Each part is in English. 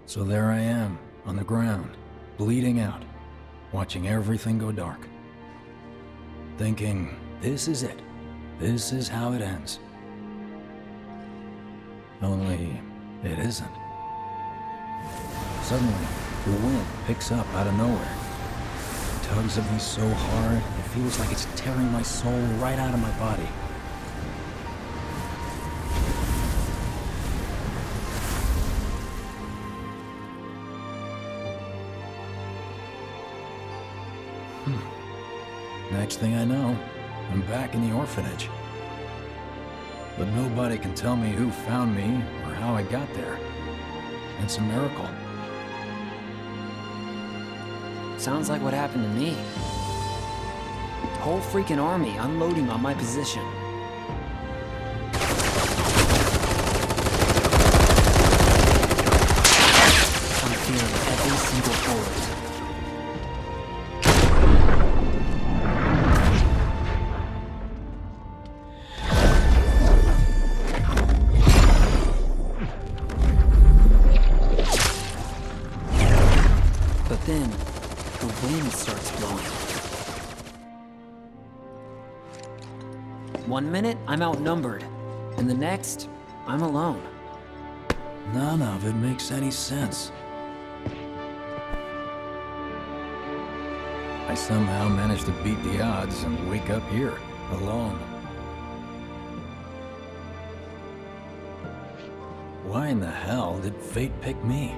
So there I am, on the ground, bleeding out, watching everything go dark. Thinking, this is it. This is how it ends. Only, it isn't. Suddenly, the wind picks up out of nowhere. It tugs at me so hard, it feels like it's tearing my soul right out of my body. Next thing I know, I'm back in the orphanage. But nobody can tell me who found me or how I got there. It's a miracle. Sounds like what happened to me. Whole freaking army unloading on my position. I'm feeling every single bullet. But then, the wind starts blowing. 1 minute, I'm outnumbered, and the next, I'm alone. None of it makes any sense. I somehow managed to beat the odds and wake up here, alone. Why in the hell did fate pick me?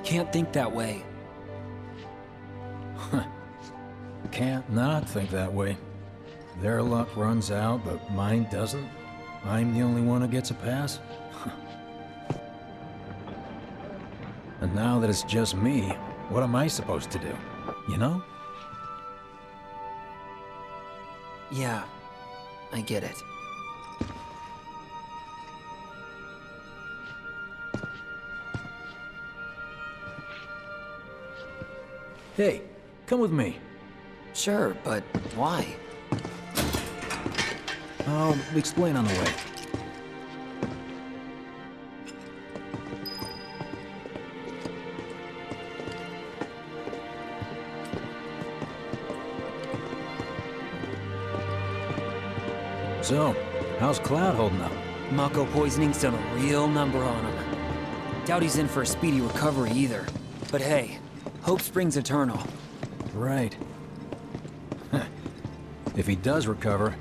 Can't think that way. Can't not think that way. Their luck runs out, but mine doesn't. I'm the only one who gets a pass. And now that it's just me, what am I supposed to do? You know? Yeah, I get it. Hey, come with me. Sure, but why? I'll explain on the way. So, how's Cloud holding up? Mako poisoning's done a real number on him. Doubt he's in for a speedy recovery either. But hey, hope springs eternal. Right. If he does recover,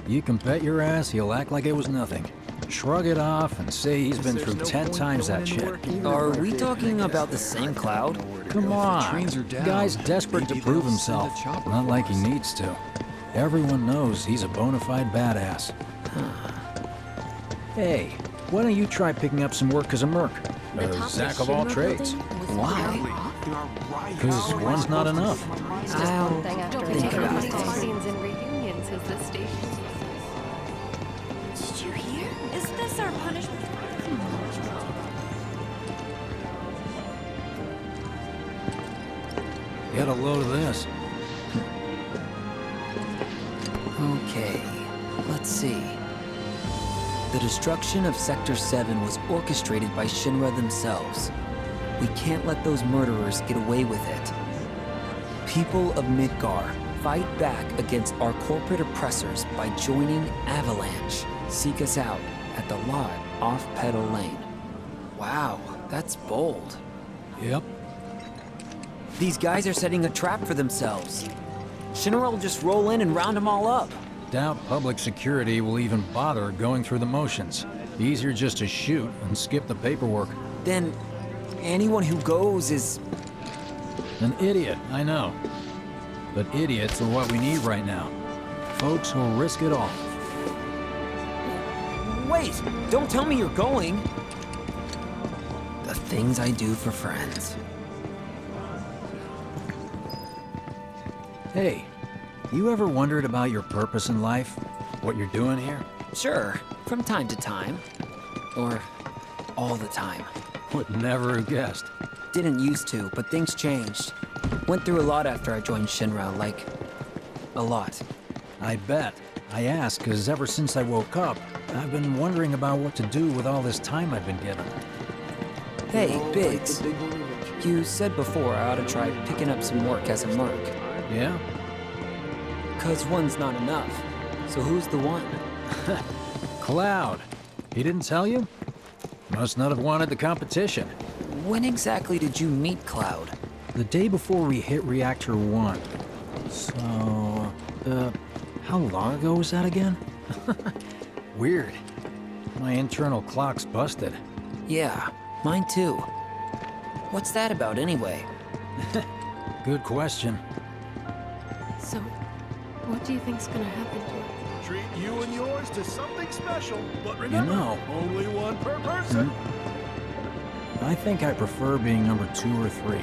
you can bet your ass he'll act like it was nothing. Shrug it off and say he's been through 10 times that shit. Are we talking about the same Cloud? Come on, the guy's desperate to prove himself. Not like he needs to. Everyone knows he's a bona fide badass. Hey, why don't you try picking up some work as a merc? A Zack of all trades. Why? Because one's not enough. I'll think about it. Audience and reunions as the station. Did you hear? Is this our punishment? Get a load of this. Okay, let's see. The destruction of Sector 7 was orchestrated by Shinra themselves. We can't let those murderers get away with it. People of Midgar, fight back against our corporate oppressors by joining Avalanche. Seek us out at the lot off Petal Lane. Wow, that's bold. Yep. These guys are setting a trap for themselves. Shinra will just roll in and round them all up. Doubt public security will even bother going through the motions. Easier just to shoot and skip the paperwork. Then, anyone who goes is... An idiot, I know. But idiots are what we need right now. Folks who'll risk it all. Wait! Don't tell me you're going! The things I do for friends. Hey, you ever wondered about your purpose in life? What you're doing here? Sure, from time to time. Or all the time. Would never have guessed. Didn't used to, but things changed. Went through a lot after I joined Shinra, like... a lot. I bet. I ask because ever since I woke up, I've been wondering about what to do with all this time I've been given. Hey, Biggs. You said before I ought to try picking up some work as a merc. Yeah? 'Cause one's not enough. So who's the one? Cloud. He didn't tell you? Must not have wanted the competition. When exactly did you meet Cloud? The day before we hit Reactor 1. So, how long ago was that again? Weird. My internal clock's busted. Yeah, mine too. What's that about anyway? Good question. So, what do you think's gonna happen to us? Treat you and yours to something special, but You remember, know, only one per person. I think I prefer being number 2 or 3.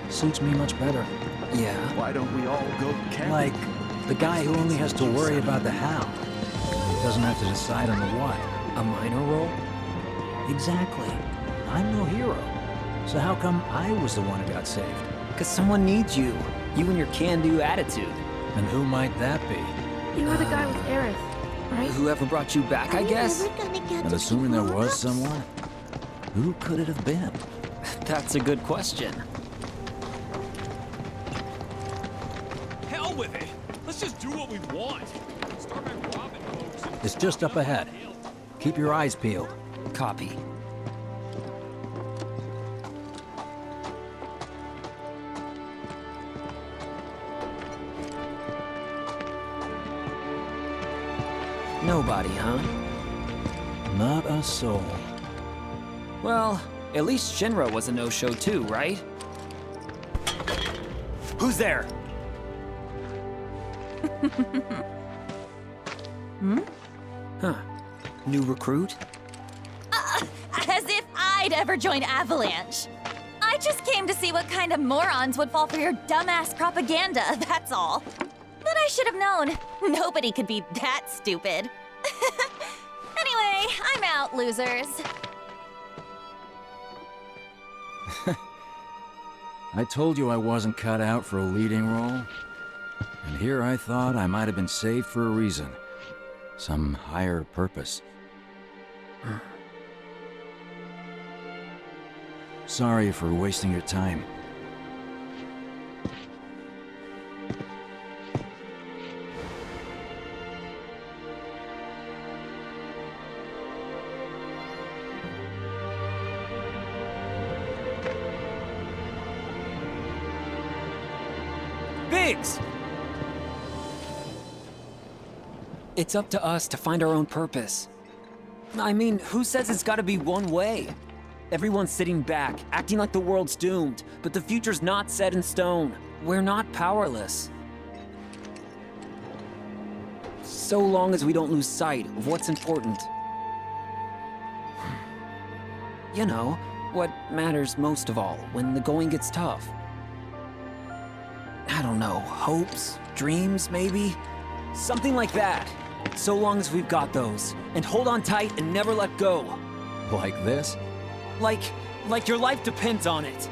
Suits me much better. Yeah. Why don't we all go camping? Like, the guy who only has to worry about the how. Doesn't have to decide on the what. A minor role? Exactly. I'm no hero. So how come I was the one who got saved? 'Cause someone needs you. You and your can-do attitude. And who might that be? You were the guy with Aerith, right? Whoever brought you back, I guess? And assuming there was someone, who could it have been? That's a good question. Hell with it! Let's just do what we want. Start by robbing folks and It's just up ahead. Keep your eyes peeled. Copy. Nobody, huh? Not a soul. Well, at least Shinra was a no-show too, right? Who's there? Huh. New recruit? As if I'd ever join Avalanche. I just came to see what kind of morons would fall for your dumbass propaganda, that's all. But I should have known. Nobody could be that stupid. Anyway, I'm out, losers. I told you I wasn't cut out for a leading role. And here I thought I might have been saved for a reason. Some higher purpose. Sorry for wasting your time. Biggs! It's up to us to find our own purpose. I mean, who says it's gotta be one way? Everyone's sitting back, acting like the world's doomed, but the future's not set in stone. We're not powerless. So long as we don't lose sight of what's important. You know, what matters most of all when the going gets tough. I don't know, hopes, dreams, maybe? Something like that. So long as we've got those. And hold on tight and never let go. Like this? Like your life depends on it.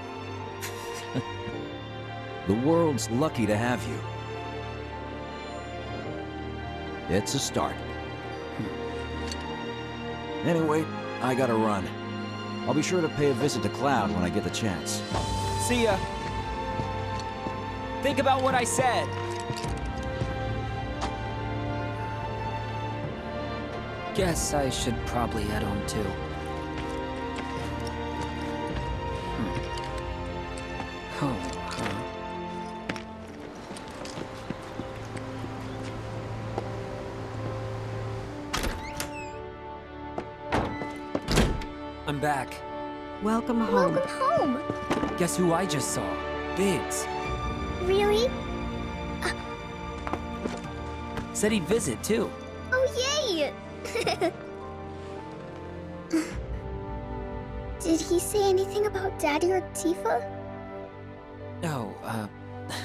The world's lucky to have you. It's a start. Anyway, I gotta run. I'll be sure to pay a visit to Cloud when I get the chance. See ya. Think about what I said. Guess I should probably head home too. Home, huh? I'm back. Welcome home. Welcome home. Guess who I just saw? Biggs. Really? Said he'd visit too. Oh, yay! Did he say anything about Daddy or Tifa? Oh,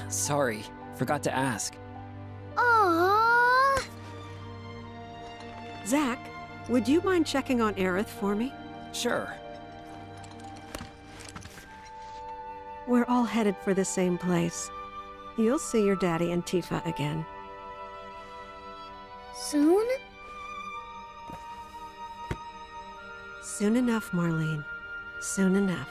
sorry. Forgot to ask. Aww. Zach, would you mind checking on Aerith for me? Sure. We're all headed for the same place. You'll see your daddy and Tifa again. Soon? Soon enough, Marlene. Soon enough.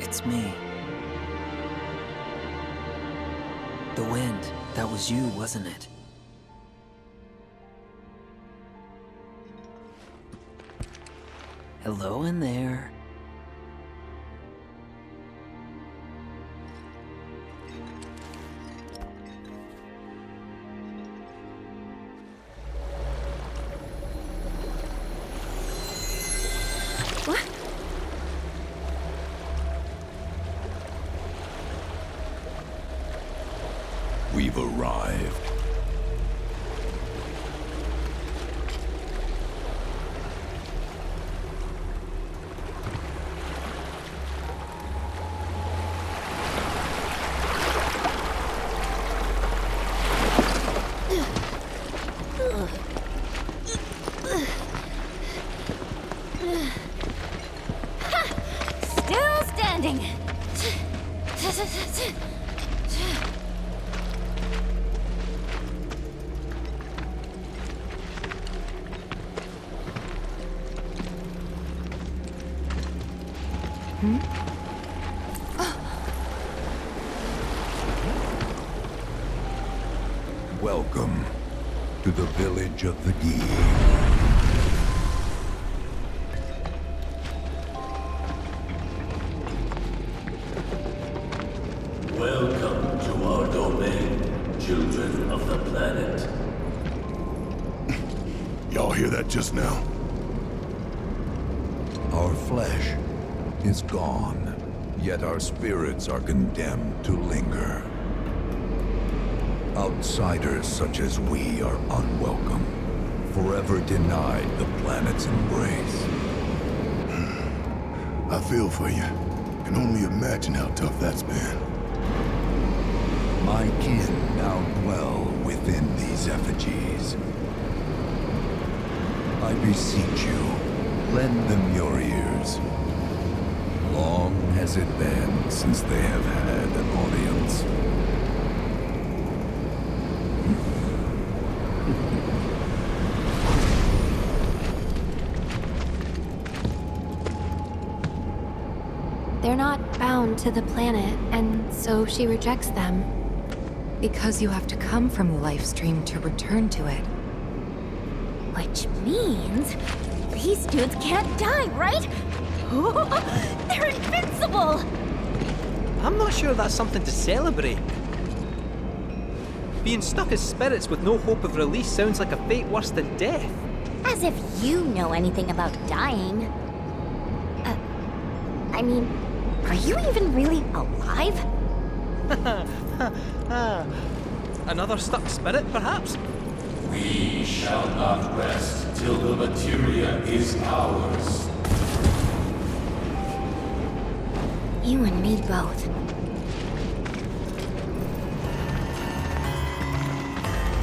It's me. The wind. That was you, wasn't it? Hello in there. We've arrived. Still standing. Welcome to the village of the Gi. Welcome to our domain, children of the planet. Y'all hear that just now? Our flesh is gone, yet our spirits are condemned to linger. Outsiders such as we are unwelcome, forever denied the planet's embrace. I feel for you. Can only imagine how tough that's been. My kin now dwell within these effigies. I beseech you, lend them your ears. Long has it been since they have had an audience. They're not bound to the planet, and so she rejects them. Because you have to come from the life stream to return to it. Which means these dudes can't die, right? They're invincible! I'm not sure that's something to celebrate. Being stuck as spirits with no hope of release sounds like a fate worse than death. As if you know anything about dying. I mean, are you even really alive? Another stuck spirit, perhaps? We shall not rest till the materia is ours. You and me both.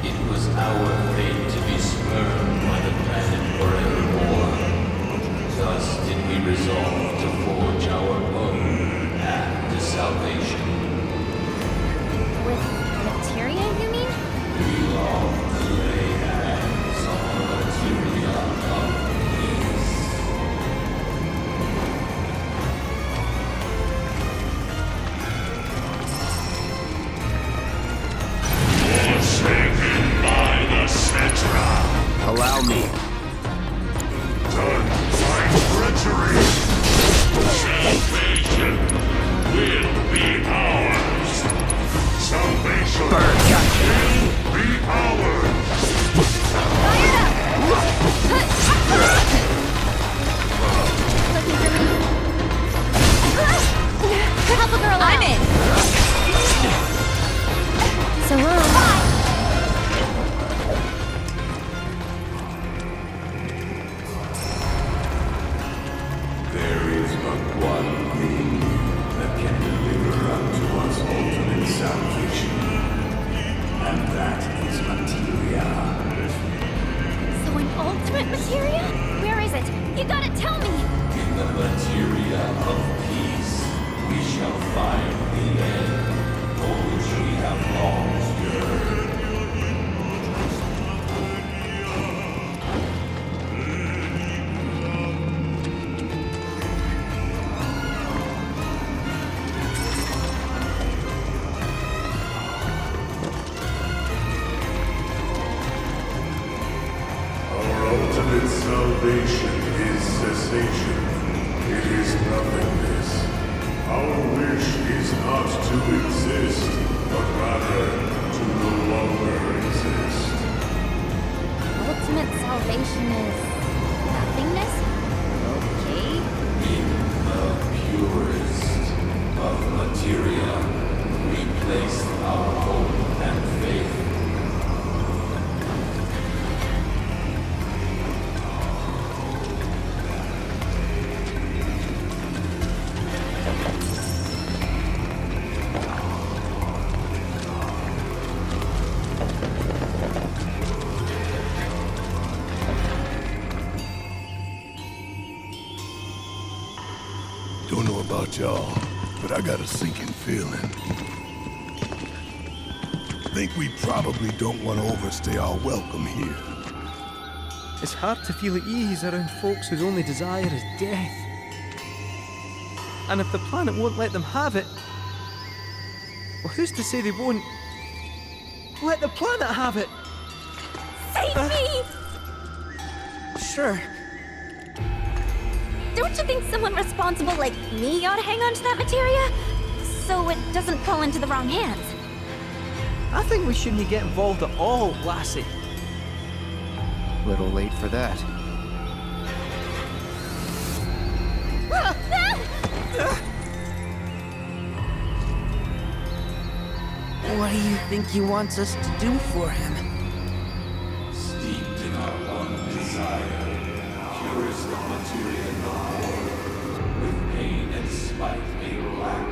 It was our fate to be spurned by the planet forevermore. Thus did we resolve to forge our own path to salvation. With materia, you mean? We long to lay hands on the materia of peace. Forsaken by the Seto. Allow me. Done by treachery. Salvation will be ours. Salvation will be ours. Help a girl out. I'm in. So long. There is but one thing that can deliver unto us. Someone's ultimate salvation. And that is materia. So an ultimate materia? Where is it? You gotta tell me! In the materia of peace, we shall find the end, for which we have long yearned. Ultimate salvation is cessation. It is nothingness. Our wish is not to exist, but rather to no longer exist. Ultimate salvation is nothingness? Okay. In the purest of materia, we place our hope and faith. Don't know about y'all, but I got a sinking feeling. Think we probably don't want to overstay our welcome here. It's hard to feel at ease around folks whose only desire is death. And if the planet won't let them have it, well, who's to say they won't let the planet have it? Save me! Sure. Don't you think someone responsible like me ought to hang on to that materia? So it doesn't fall into the wrong hands. I think we shouldn't get involved at all, lassie. Little late for that. What do you think he wants us to do for him? Steeped in our one desire, purest of materia no more, with pain and spite made black.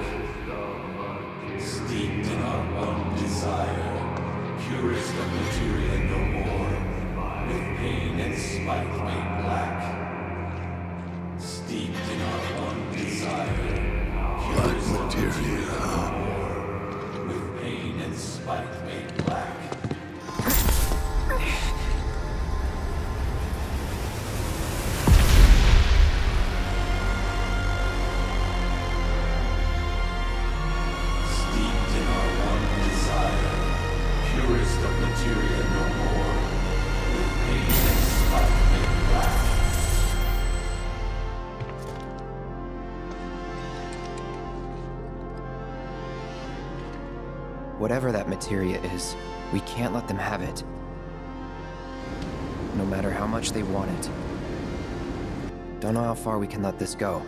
Steeped in our one desire, purest of materia no more, with pain and spite made black. Steeped in our one desire, purest of materia no more, with pain and spite made black. Whatever that materia is, we can't let them have it. No matter how much they want it. Don't know how far we can let this go,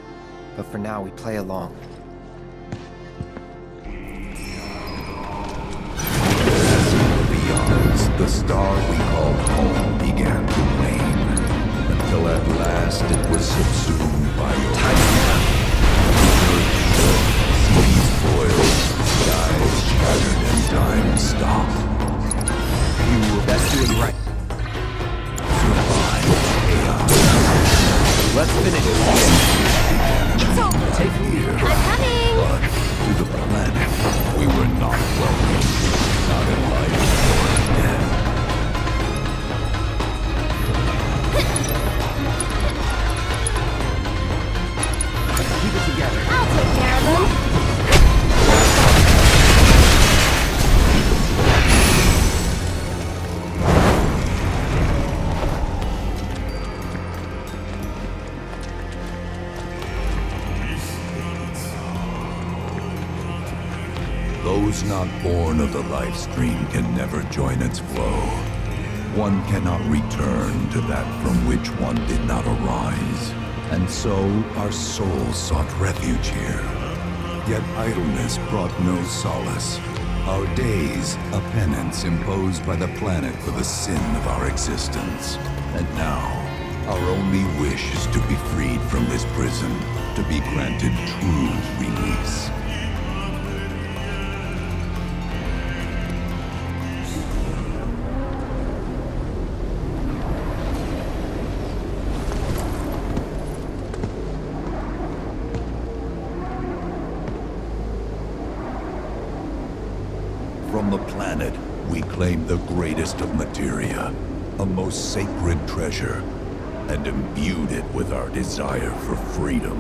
but for now we play along. Beyond, the star we called home began to wane, until at last it was subsumed by Titan. Cities boiled, skies shattered, and time stopped. You will best do it right. Survive chaos. Let's finish it. Take here, I'm coming! but to the planet, we were not welcome. Not in life or in death. Keep it together. I'll take care of them. Those not born of the life stream can never join its flow. One cannot return to that from which one did not arise. And so our souls sought refuge here. Yet idleness brought no solace. Our days, a penance imposed by the planet for the sin of our existence. And now, our only wish is to be freed from this prison, to be granted true release. on the planet, we claim the greatest of materia, a most sacred treasure, and imbued it with our desire for freedom.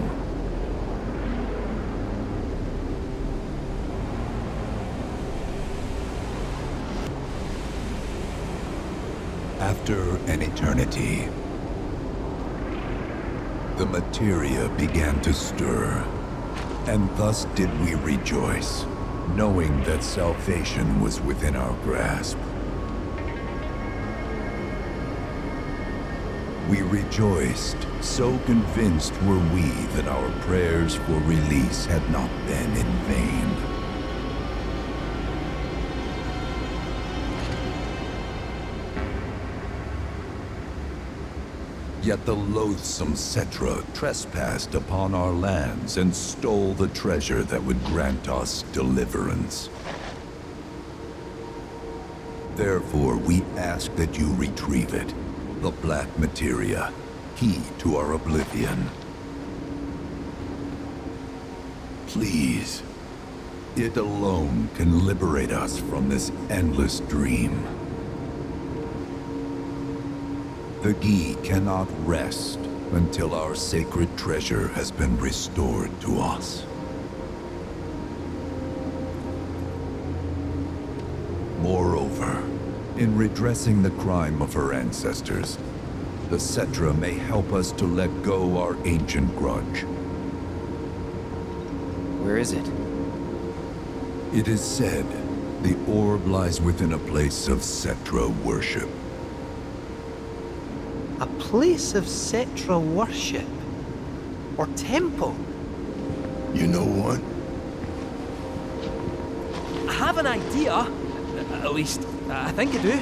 After an eternity, the materia began to stir, and thus did we rejoice, knowing that salvation was within our grasp. We rejoiced, so convinced were we that our prayers for release had not been in vain. Yet the loathsome Seto trespassed upon our lands and stole the treasure that would grant us deliverance. Therefore, we ask that you retrieve it, the black materia, key to our oblivion. Please, it alone can liberate us from this endless dream. The Gi cannot rest until our sacred treasure has been restored to us. Moreover, in redressing the crime of her ancestors, the Seto may help us to let go our ancient grudge. Where is it? It is said the orb lies within a place of Seto worship. A place of Seto worship? Or temple? You know what? I have an idea. At least, I think I do.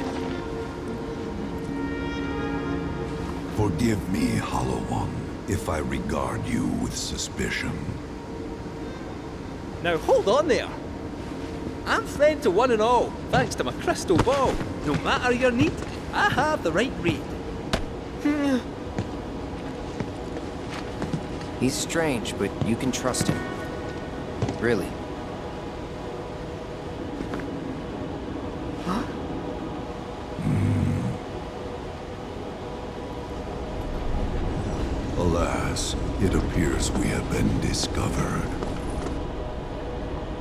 Forgive me, Hollow One, if I regard you with suspicion. Now hold on there. I'm friend to one and all, thanks to my crystal ball. No matter your need, I have the right read. He's strange, but you can trust him. Really. Huh? Alas, it appears we have been discovered.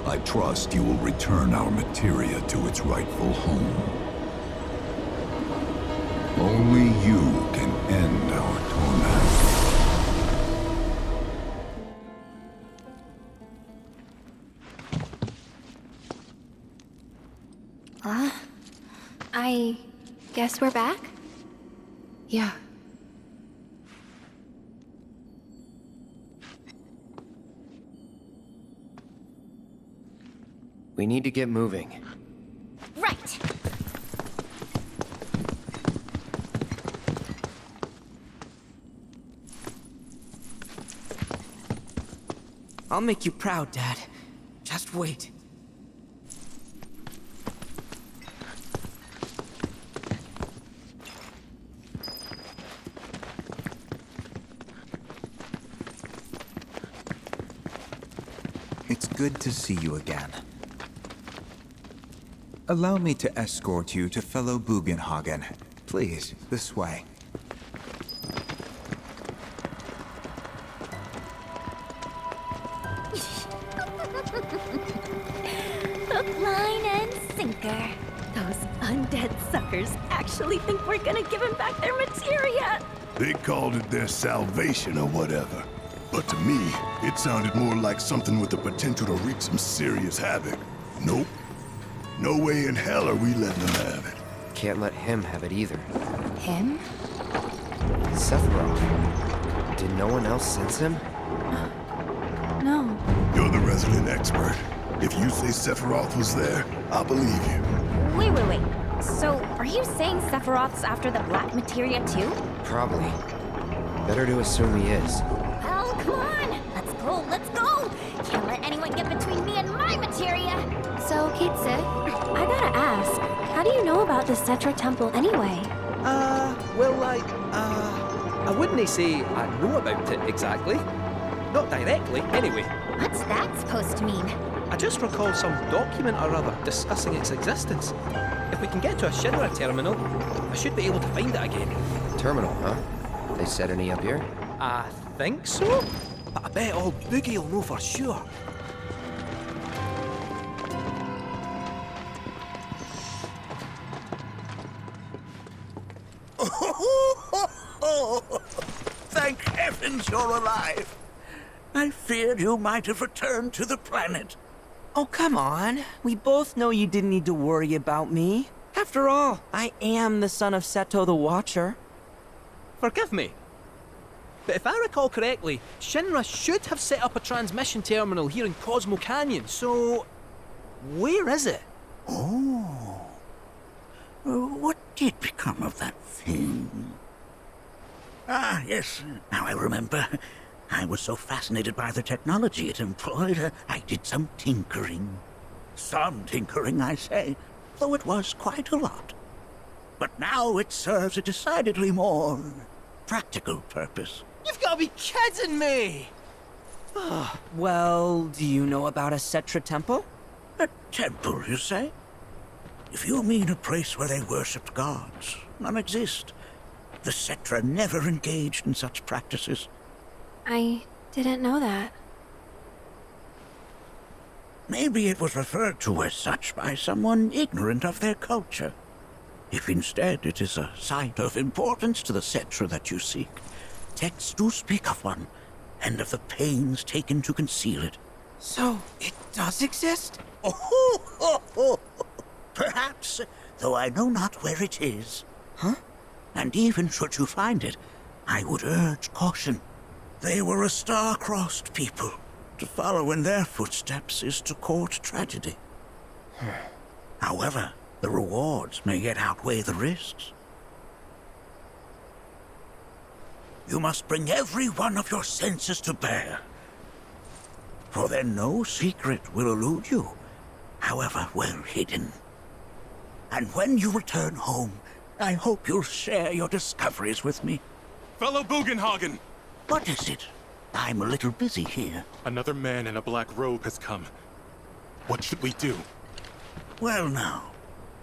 I trust you will return our materia to its rightful home. Only you can end our torment. I guess we're back? Yeah. We need to get moving. Right. I'll make you proud, Dad. Just wait. It's good to see you again. Allow me to escort you to fellow Bugenhagen. Please, this way. Hook, line, and sinker. Those undead suckers actually think we're gonna give them back their materia. They called it their salvation or whatever. But to me, it sounded more like something with the potential to wreak some serious havoc. Nope. No way in hell are we letting them have it. Can't let him have it either. Him? Sephiroth. Did no one else sense him? No. You're the resident expert. If you say Sephiroth was there, I'll believe you. Wait. So, are you saying Sephiroth's after the black materia too? Probably. Better to assume he is. Oh, come on! Let's go! Can't let anyone get between me and my materia! So, Kitsu, I gotta ask, how do you know about the Seto Temple anyway? Well, I wouldn't say I know about it exactly. Not directly, anyway. What's that supposed to mean? I just recall some document or other discussing its existence. If we can get to a Shinra terminal, I should be able to find it again. Terminal, huh? They set any up here? I think so, but I bet old Boogie will know for sure. Thank heavens you're alive. I feared you might have returned to the planet. Oh, come on. We both know you didn't need to worry about me. After all, I am the son of Seto the Watcher. Forgive me, but if I recall correctly, Shinra should have set up a transmission terminal here in Cosmo Canyon, so... where is it? Oh. What did become of that thing? Ah, yes, now I remember. I was so fascinated by the technology it employed, I did some tinkering. Some tinkering, I say, though it was quite a lot. But now it serves a decidedly more practical purpose. You've got to be kidding me! Well, do you know about a Setra temple? A temple, you say? If you mean a place where they worshipped gods, none exist. The Setra never engaged in such practices. I didn't know that. Maybe it was referred to as such by someone ignorant of their culture. If instead it is a site of importance to the Setra that you seek, texts do speak of one, and of the pains taken to conceal it. So, it does exist? Oh, perhaps, though I know not where it is. Huh? And even should you find it, I would urge caution. They were a star-crossed people. To follow in their footsteps is to court tragedy. However, the rewards may yet outweigh the risks. You must bring every one of your senses to bear. For then no secret will elude you, however well hidden. And when you return home, I hope you'll share your discoveries with me. Fellow Bugenhagen! What is it? I'm a little busy here. Another man in a black robe has come. What should we do? Well now,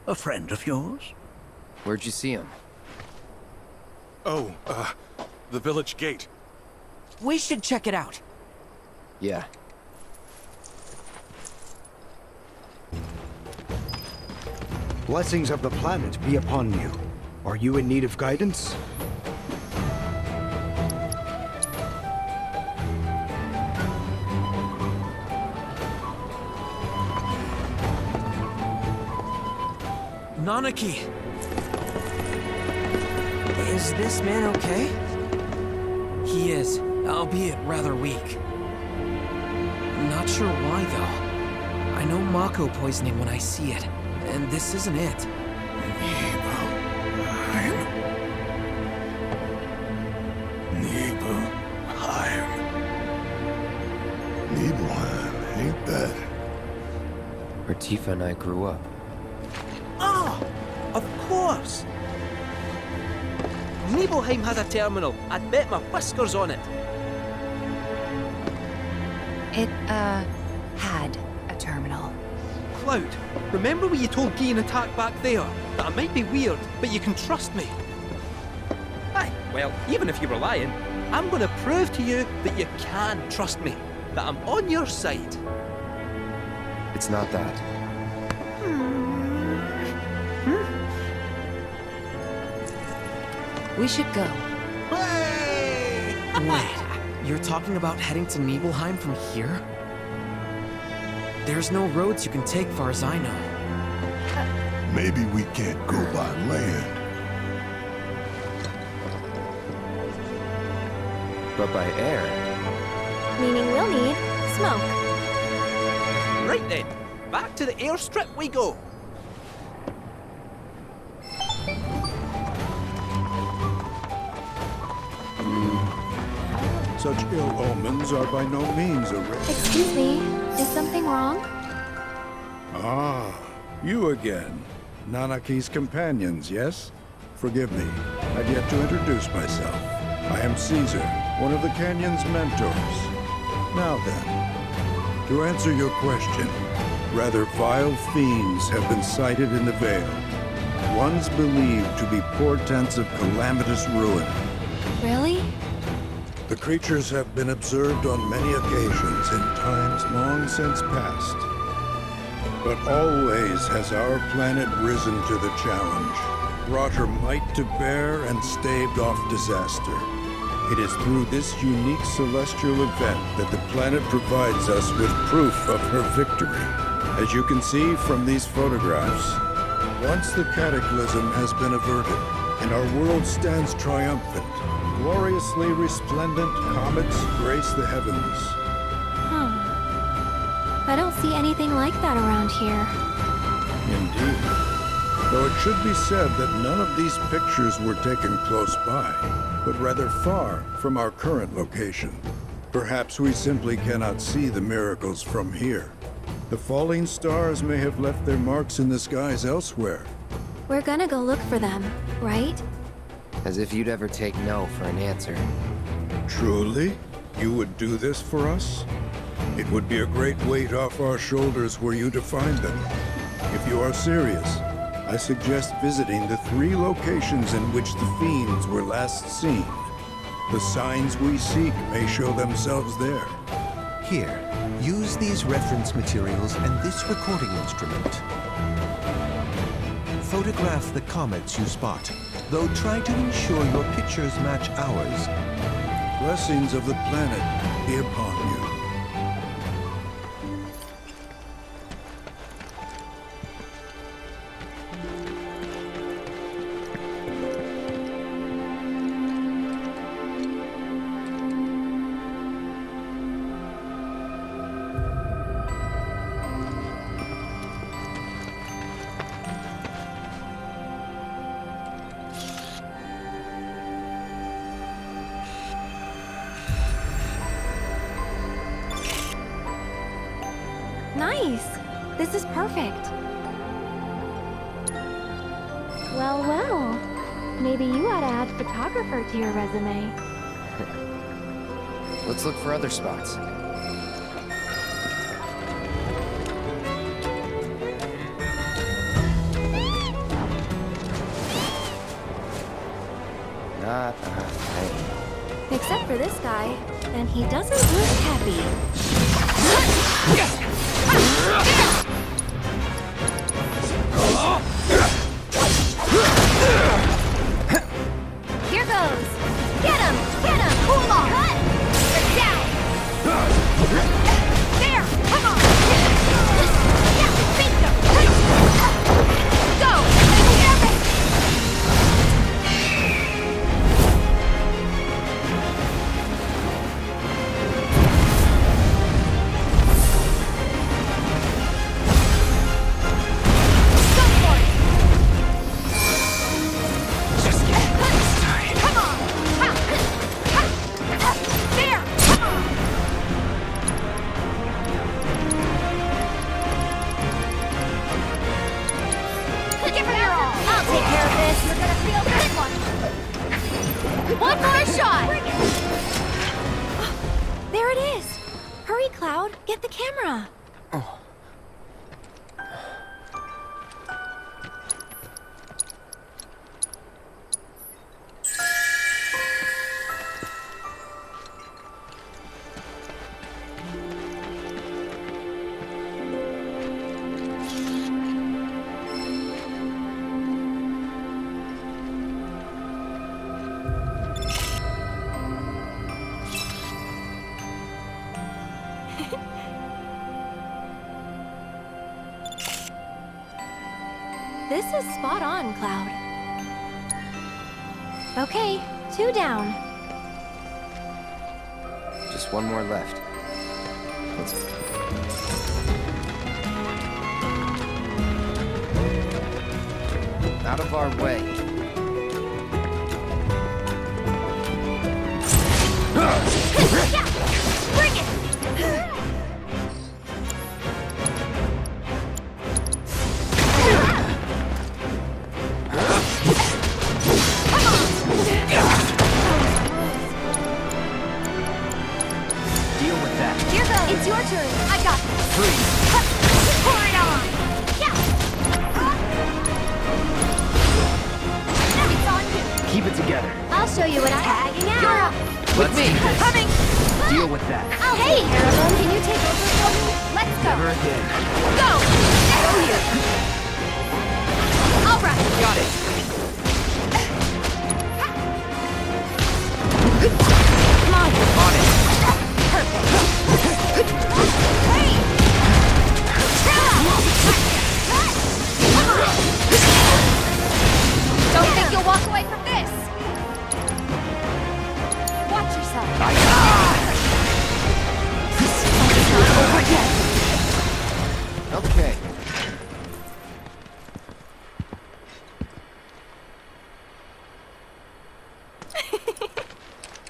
a friend of yours? Where'd you see him? Oh, the village gate. We should check it out. Yeah. Blessings of the planet be upon you. Are you in need of guidance? Nanaki! Is this man okay? He is, albeit rather weak. Not sure why, though. I know Mako poisoning when I see it, and this isn't it. Nibelheim, ain't that? Where Tifa and I grew up. Ah! Of course! Nibelheim has a terminal. I'd bet my whiskers on it. It, had a terminal. Cloud, remember when you told Guy and Attack back there? That I might be weird, but you can trust me. Aye, well, even if you were lying, I'm gonna prove to you that you can trust me. That I'm on your side. It's not that. We should go. Wait, you're talking about heading to Nibelheim from here? There's no roads you can take far as I know. Maybe we can't go by land. But by air. Meaning we'll need smoke. Right then, back to the airstrip we go. Such ill omens are by no means a rare. Excuse me, is something wrong? Ah, you again. Nanaki's companions, yes? Forgive me, I've yet to introduce myself. I am Caesar, one of the Canyon's mentors. Now then, to answer your question, rather vile fiends have been sighted in the Vale. Ones believed to be portents of calamitous ruin. Really? The creatures have been observed on many occasions in times long since past. But always has our planet risen to the challenge, brought her might to bear, and staved off disaster. It is through this unique celestial event that the planet provides us with proof of her victory. As you can see from these photographs, once the cataclysm has been averted, and our world stands triumphant, gloriously resplendent comets grace the heavens. I don't see anything like that around here. Indeed. Though it should be said that none of these pictures were taken close by, but rather far from our current location. Perhaps we simply cannot see the miracles from here. The falling stars may have left their marks in the skies elsewhere. We're gonna go look for them, right? As if you'd ever take no for an answer. Truly? You would do this for us? It would be a great weight off our shoulders were you to find them. If you are serious, I suggest visiting the 3 locations in which the fiends were last seen. The signs we seek may show themselves there. Here, use these reference materials and this recording instrument. Photograph the comets you spot, though try to ensure your pictures match ours. Blessings of the planet be upon you. Nice! This is perfect. Well, well. Maybe you ought to add photographer to your resume. Let's look for other spots. Not a thing. Except for this guy, and he doesn't look happy. Here goes! Get him! Get him! Cool off! Cut! Sit down! There! Come on! Yeah! Bingo! Go! One more shot! There it is! Hurry, Cloud, get the camera! Oh. This is spot on, Cloud. Okay, 2 down. Just one more left. Let's... Out of our way. Bring it! Deal with that. Here goes. It's your turn. I got this. Freeze. Pour it on. Yeah. It's on you. Keep it together. I'll show you what I tagging out. You're up. With me. Coming. Deal with that. Hey, Arabone, can you take over for me? Let's go. Never again. Go. Go here. All right. Got it. Come on. On it. Perfect. Hey. Don't think you'll walk away from this. Watch yourself. It's not over yet. Okay.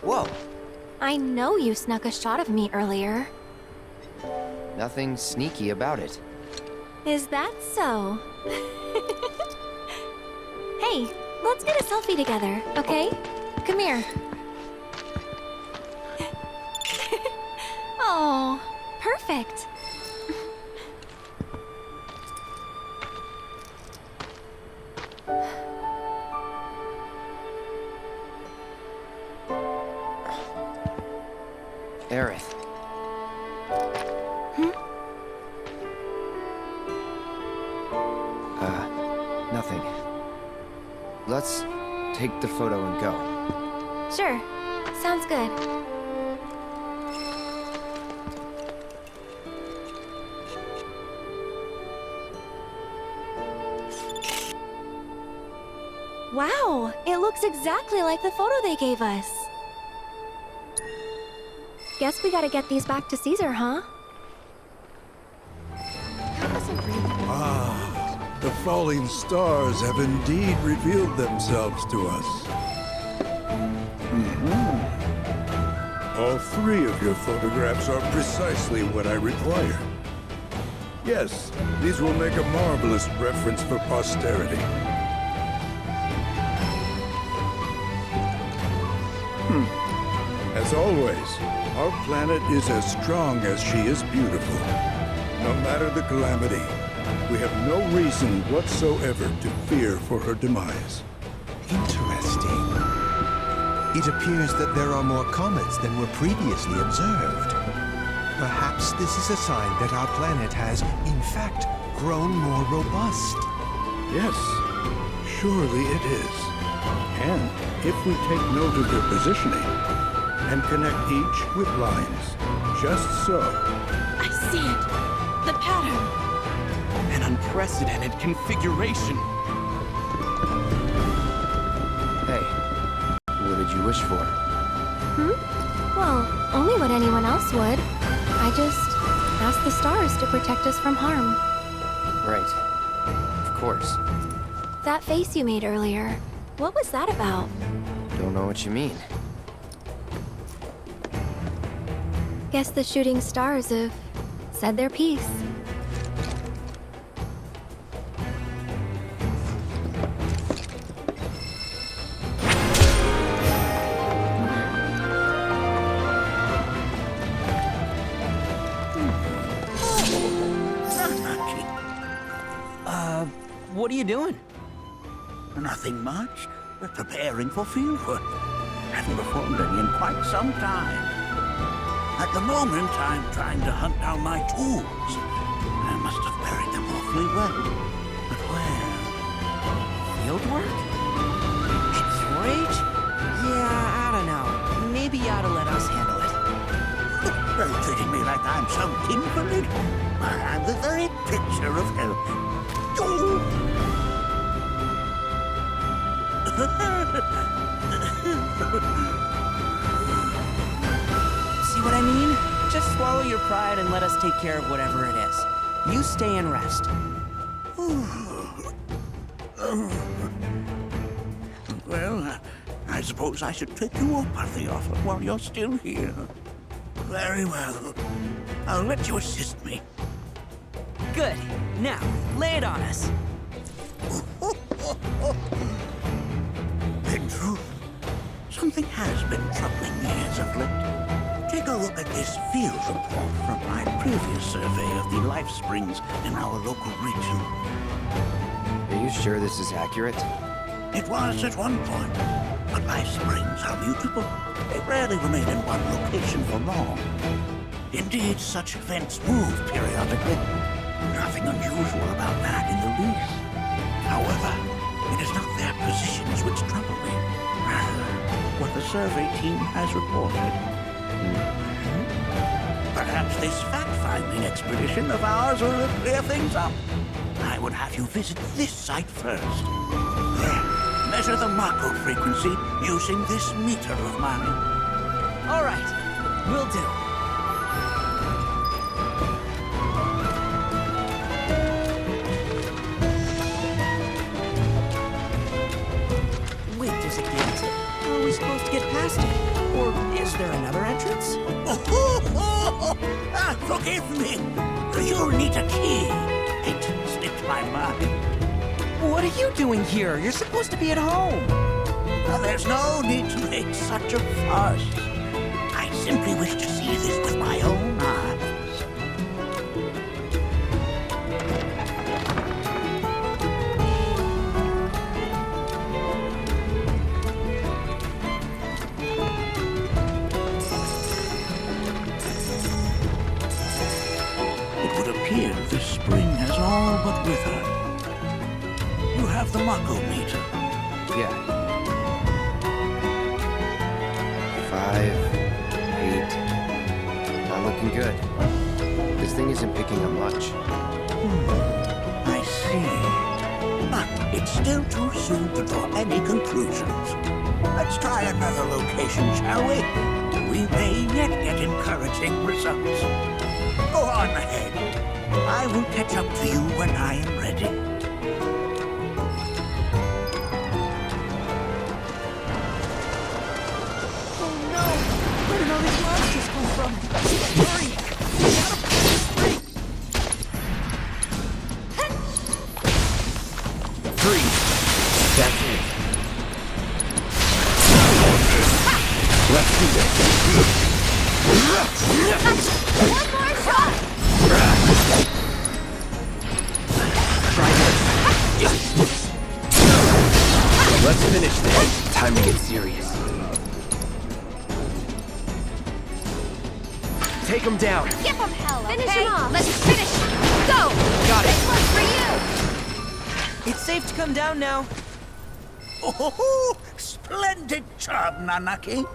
Whoa. I know you snuck a shot of me earlier. Nothing sneaky about it. Is that so? Hey, let's get a selfie together, okay? Come here. Oh, perfect. Aerith. Nothing. Let's take the photo and go. Sure, sounds good. Wow, it looks exactly like the photo they gave us. Guess we gotta get these back to Caesar, huh? Ah, the falling stars have indeed revealed themselves to us. All three of your photographs are precisely what I require. Yes, these will make a marvelous reference for posterity. As always, our planet is as strong as she is beautiful. No matter the calamity, we have no reason whatsoever to fear for her demise. Interesting. It appears that there are more comets than were previously observed. Perhaps this is a sign that our planet has, in fact, grown more robust. Yes, surely it is. And if we take note of their positioning and connect each with lines, just so. I see it. The pattern. An unprecedented configuration. Hey, what did you wish for? Well, only what anyone else would. I just asked the stars to protect us from harm. Right. Of course. That face you made earlier, what was that about? Don't know what you mean. Guess the shooting stars have said their piece. What are you doing? Nothing much. We're preparing for fieldwork. Haven't performed any in quite some time. At the moment, I'm trying to hunt down my tools. I must have buried them awfully well. But where? Fieldwork? At your age? Yeah, I don't know. Maybe you ought to let us handle it. You're treating me like I'm some invalid. I'm the very picture of health. See what I mean? Just swallow your pride and let us take care of whatever it is. You stay and rest. Well, I suppose I should take you up on the offer while you're still here. Very well. I'll let you assist me. Good. Now, lay it on us. In truth, something has been troubling me as of late. Take a look at this field report from my previous survey of the lifesprings in our local region. Are you sure this is accurate? It was at one point, but lifesprings are mutable. They rarely remain in one location for long. Indeed, such events move periodically. Nothing unusual about that in the least. However, it is not their positions which trouble me. Rather, what the survey team has reported. Perhaps this fact-finding expedition of ours will clear things up. I would have you visit this site first. There, measure the Mako frequency using this meter of mine. All right, will do. Wait, there's a gate. How are we supposed to get past it? Or is there another entrance? Forgive me. You'll need a key. It slipped my mind. What are you doing here? You're supposed to be at home. There's no need to make such a fuss. I simply wish to see this with my own eyes. It would appear this spring has all but withered. You have the Mako meter. Yeah. 5, 8. Not looking good. This thing isn't picking up much. I see. But it's still too soon to draw any conclusions. Let's try another location, shall we? We may yet get encouraging results. Go on ahead. I will catch up to you when I am ready. Oh no! Where did all these monsters come from? Hurry! We gotta pull this spring! Freeze! That's it. Let's do this. One more shot! Try this. Let's finish this. Time to get serious. Take him down. Give him hell, okay? Finish him off. Let's finish. Go! Got it. This one's for you! It's safe to come down now. Oh, splendid job, Nanaki.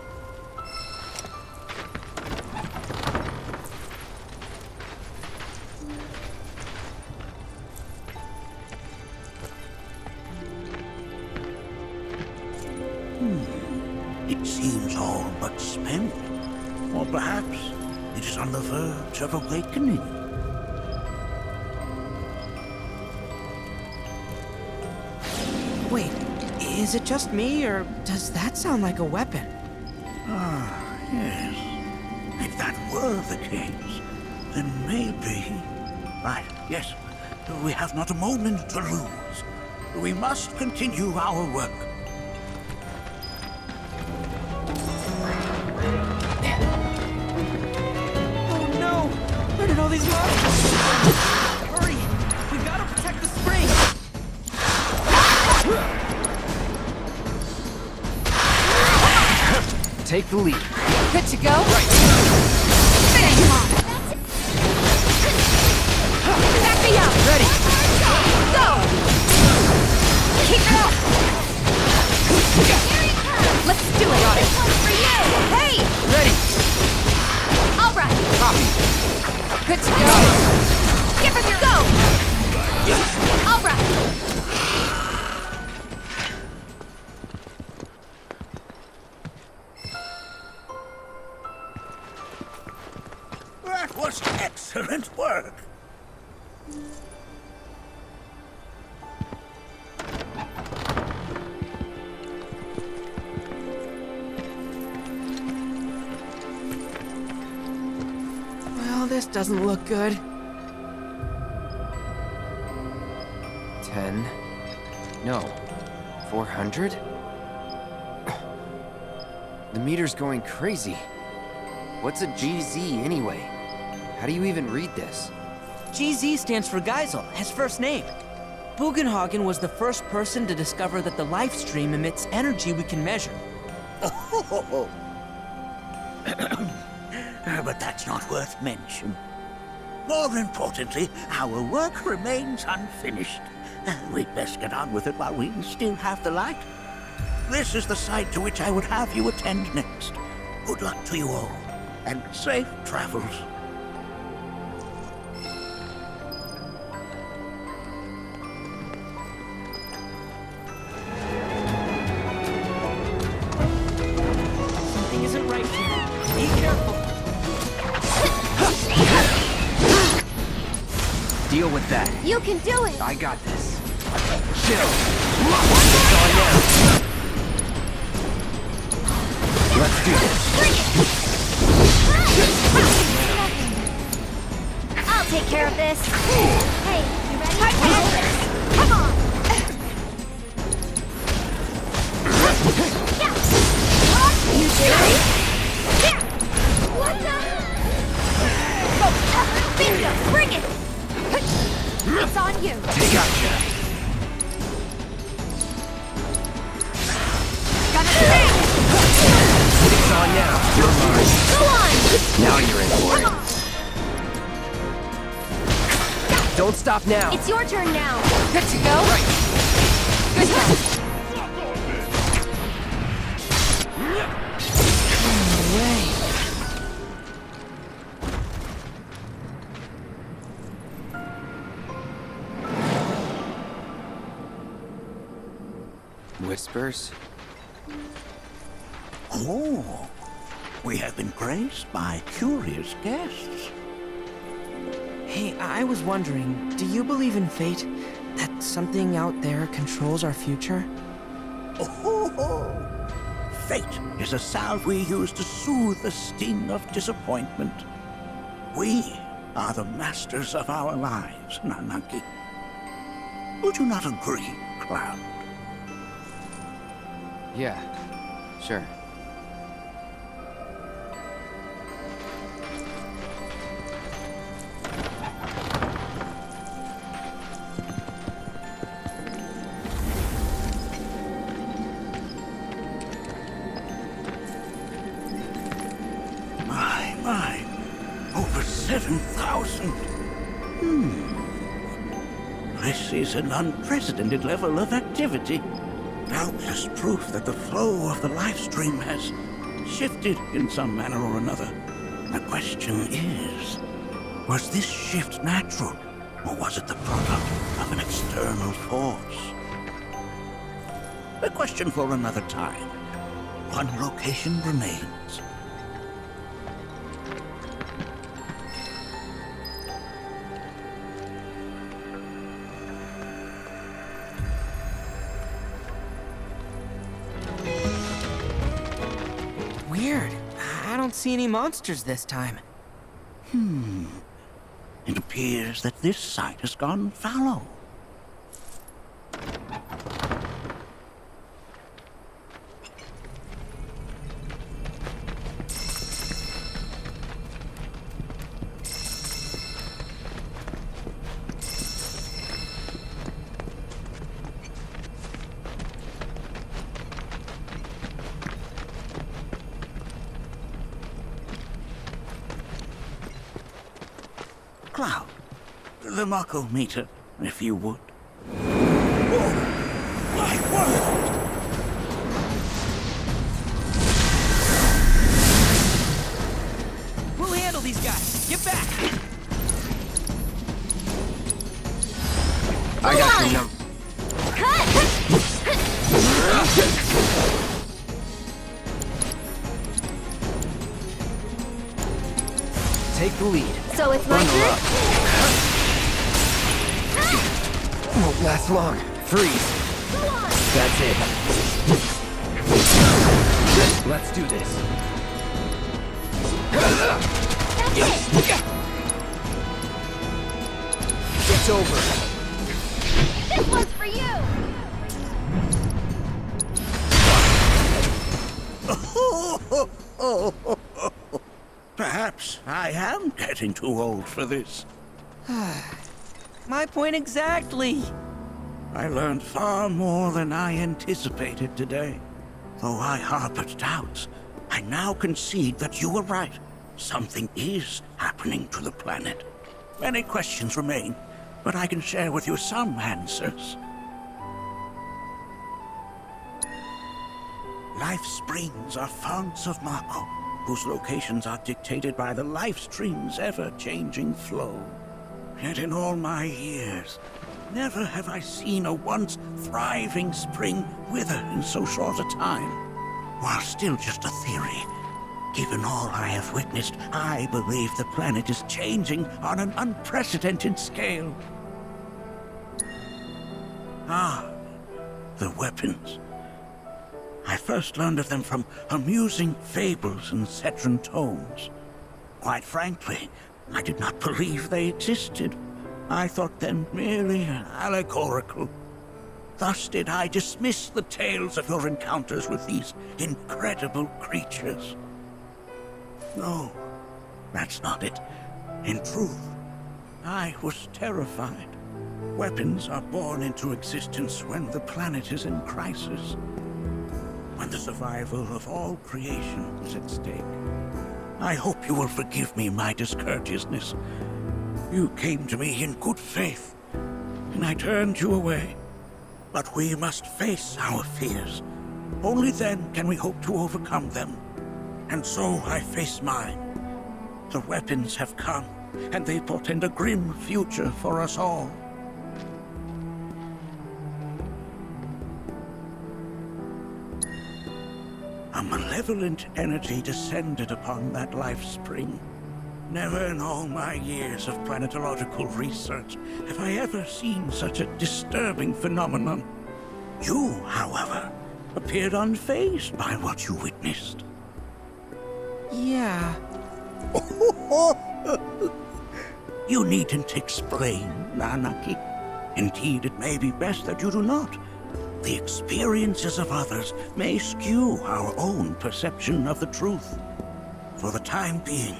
It seems all but spent. Or perhaps it is on the verge of awakening. Wait, is it just me, or does that sound like a weapon? Ah, yes. If that were the case, then maybe... Right, yes. We have not a moment to lose. We must continue our work. Oh no! Where did all these monsters come from? Hurry! We gotta protect the spring! Take the lead. Good to go? Right. Finish him off! Back me up! Ready! Go! Keep it up! Here he comes! Let's do it! Got it. This one's for you! Hey! Ready! All right! Copy! Good to go! Give him your go! All right! That was excellent work. Well, this doesn't look good. 10. No. 400? The meter's going crazy. What's a GZ anyway? How do you even read this? GZ stands for Geisel, his first name. Bugenhagen was the first person to discover that the life stream emits energy we can measure. But that's not worth mention. More importantly, our work remains unfinished. We'd best get on with it while we still have the light. This is the site to which I would have you attend next. Good luck to you all, and safe travels. Something isn't right here. Be careful. Deal with that. You can do it! I got this. Chill. It's on now. Let's do this. I'll take care of this. Hey, you ready? Come on! You serious? What the? Bingo! Bring it! It's on you! They gotcha. Gotta stay! It's on now. You're mine. Go on! Now you're in for it. Don't stop now. It's your turn now. Good to go? Right. Good go. No way. Whispers? Oh, we have been graced by curious guests. Hey, I was wondering, do you believe in fate? That something out there controls our future? Oh, fate is a salve we use to soothe the sting of disappointment. We are the masters of our lives, Nanaki. Would you not agree, Cloud? Yeah, sure. My, over 7,000. This is an unprecedented level of activity. Doubtless proof that the flow of the life stream has shifted in some manner or another. The question is, was this shift natural, or was it the product of an external force? A question for another time. One location remains. Weird. I don't see any monsters this time. It appears that this site has gone fallow. Cloud, the Mako meter, if you would. Oh, my word! We'll handle these guys. Get back! I got your number. Take the lead. So it's my turn? Won't last long. Freeze. That's it. Let's do this. It's over. This one's for you! Perhaps I am getting too old for this. My point exactly. I learned far more than I anticipated today. Though I harbored doubts, I now concede that you were right. Something is happening to the planet. Many questions remain, but I can share with you some answers. Life springs are founts of Mako, whose locations are dictated by the life stream's ever-changing flow. Yet in all my years, never have I seen a once thriving spring wither in so short a time. While still just a theory, given all I have witnessed, I believe the planet is changing on an unprecedented scale. Ah, the weapons. I first learned of them from amusing fables and Setran tomes. Quite frankly, I did not believe they existed. I thought them merely allegorical. Thus did I dismiss the tales of your encounters with these incredible creatures. No, that's not it. In truth, I was terrified. Weapons are born into existence when the planet is in crisis, when the survival of all creation is at stake. I hope you will forgive me my discourteousness. You came to me in good faith, and I turned you away. But we must face our fears. Only then can we hope to overcome them. And so I face mine. The weapons have come, and they portend a grim future for us all. A malevolent energy descended upon that life spring. Never in all my years of planetological research have I ever seen such a disturbing phenomenon. You, however, appeared unfazed by what you witnessed. Yeah. You needn't explain, Nanaki. Indeed, it may be best that you do not. The experiences of others may skew our own perception of the truth. For the time being,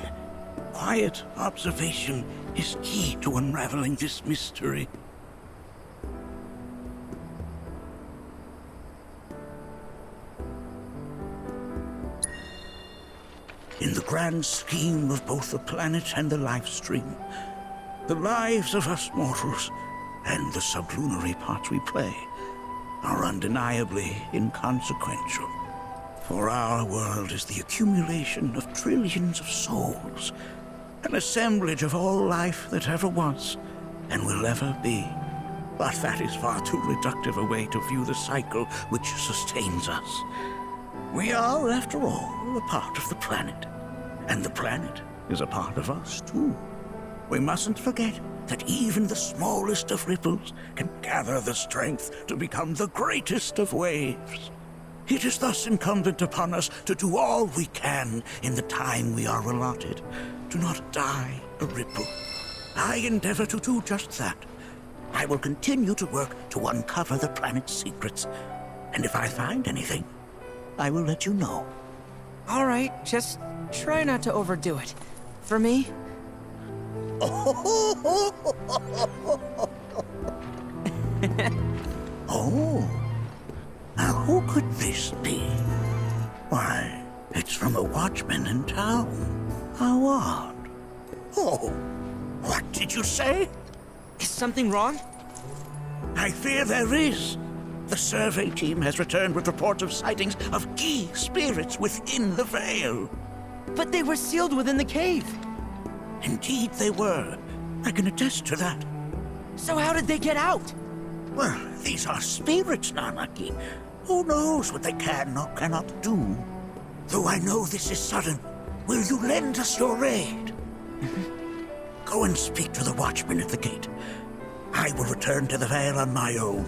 quiet observation is key to unraveling this mystery. In the grand scheme of both the planet and the life stream, the lives of us mortals, and the sublunary parts we play, are undeniably inconsequential. For our world is the accumulation of trillions of souls, an assemblage of all life that ever was and will ever be. But that is far too reductive a way to view the cycle which sustains us. We are, after all, a part of the planet, and the planet is a part of us, too. We mustn't forget that even the smallest of ripples can gather the strength to become the greatest of waves. It is thus incumbent upon us to do all we can in the time we are allotted, to not die a ripple. I endeavor to do just that. I will continue to work to uncover the planet's secrets, and if I find anything, I will let you know. All right, just try not to overdo it. For me? Oh, now who could this be? Why, it's from a watchman in town. How odd. Oh, what did you say? Is something wrong? I fear there is. The survey team has returned with reports of sightings of key spirits within the Veil. But they were sealed within the cave. Indeed they were. I can attest to that. So how did they get out? Well, these are spirits, Nanaki. Who knows what they can or cannot do? Though I know this is sudden, will you lend us your aid? Go and speak to the watchman at the gate. I will return to the Veil on my own.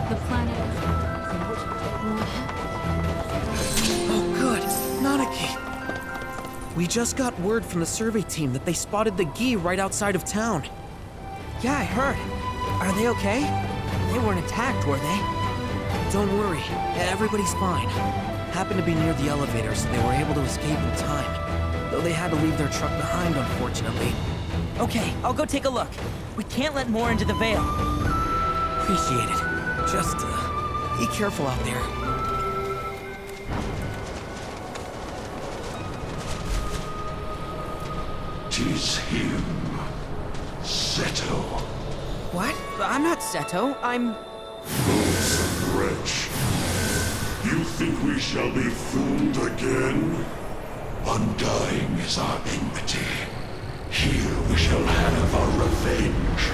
The planet. Oh, good. Nanaki. We just got word from the survey team that they spotted the Gi right outside of town. Yeah, I heard. Are they okay? They weren't attacked, were they? Don't worry, everybody's fine. Happened to be near the elevator, so they were able to escape in time. Though they had to leave their truck behind, unfortunately. Okay, I'll go take a look. We can't let more into the Veil. Appreciate it. Just, be careful out there. Tis him, Seto. What? I'm not Seto. I'm... Loathsome wretch. You think we shall be fooled again? Undying is our enmity. Here we shall have our revenge.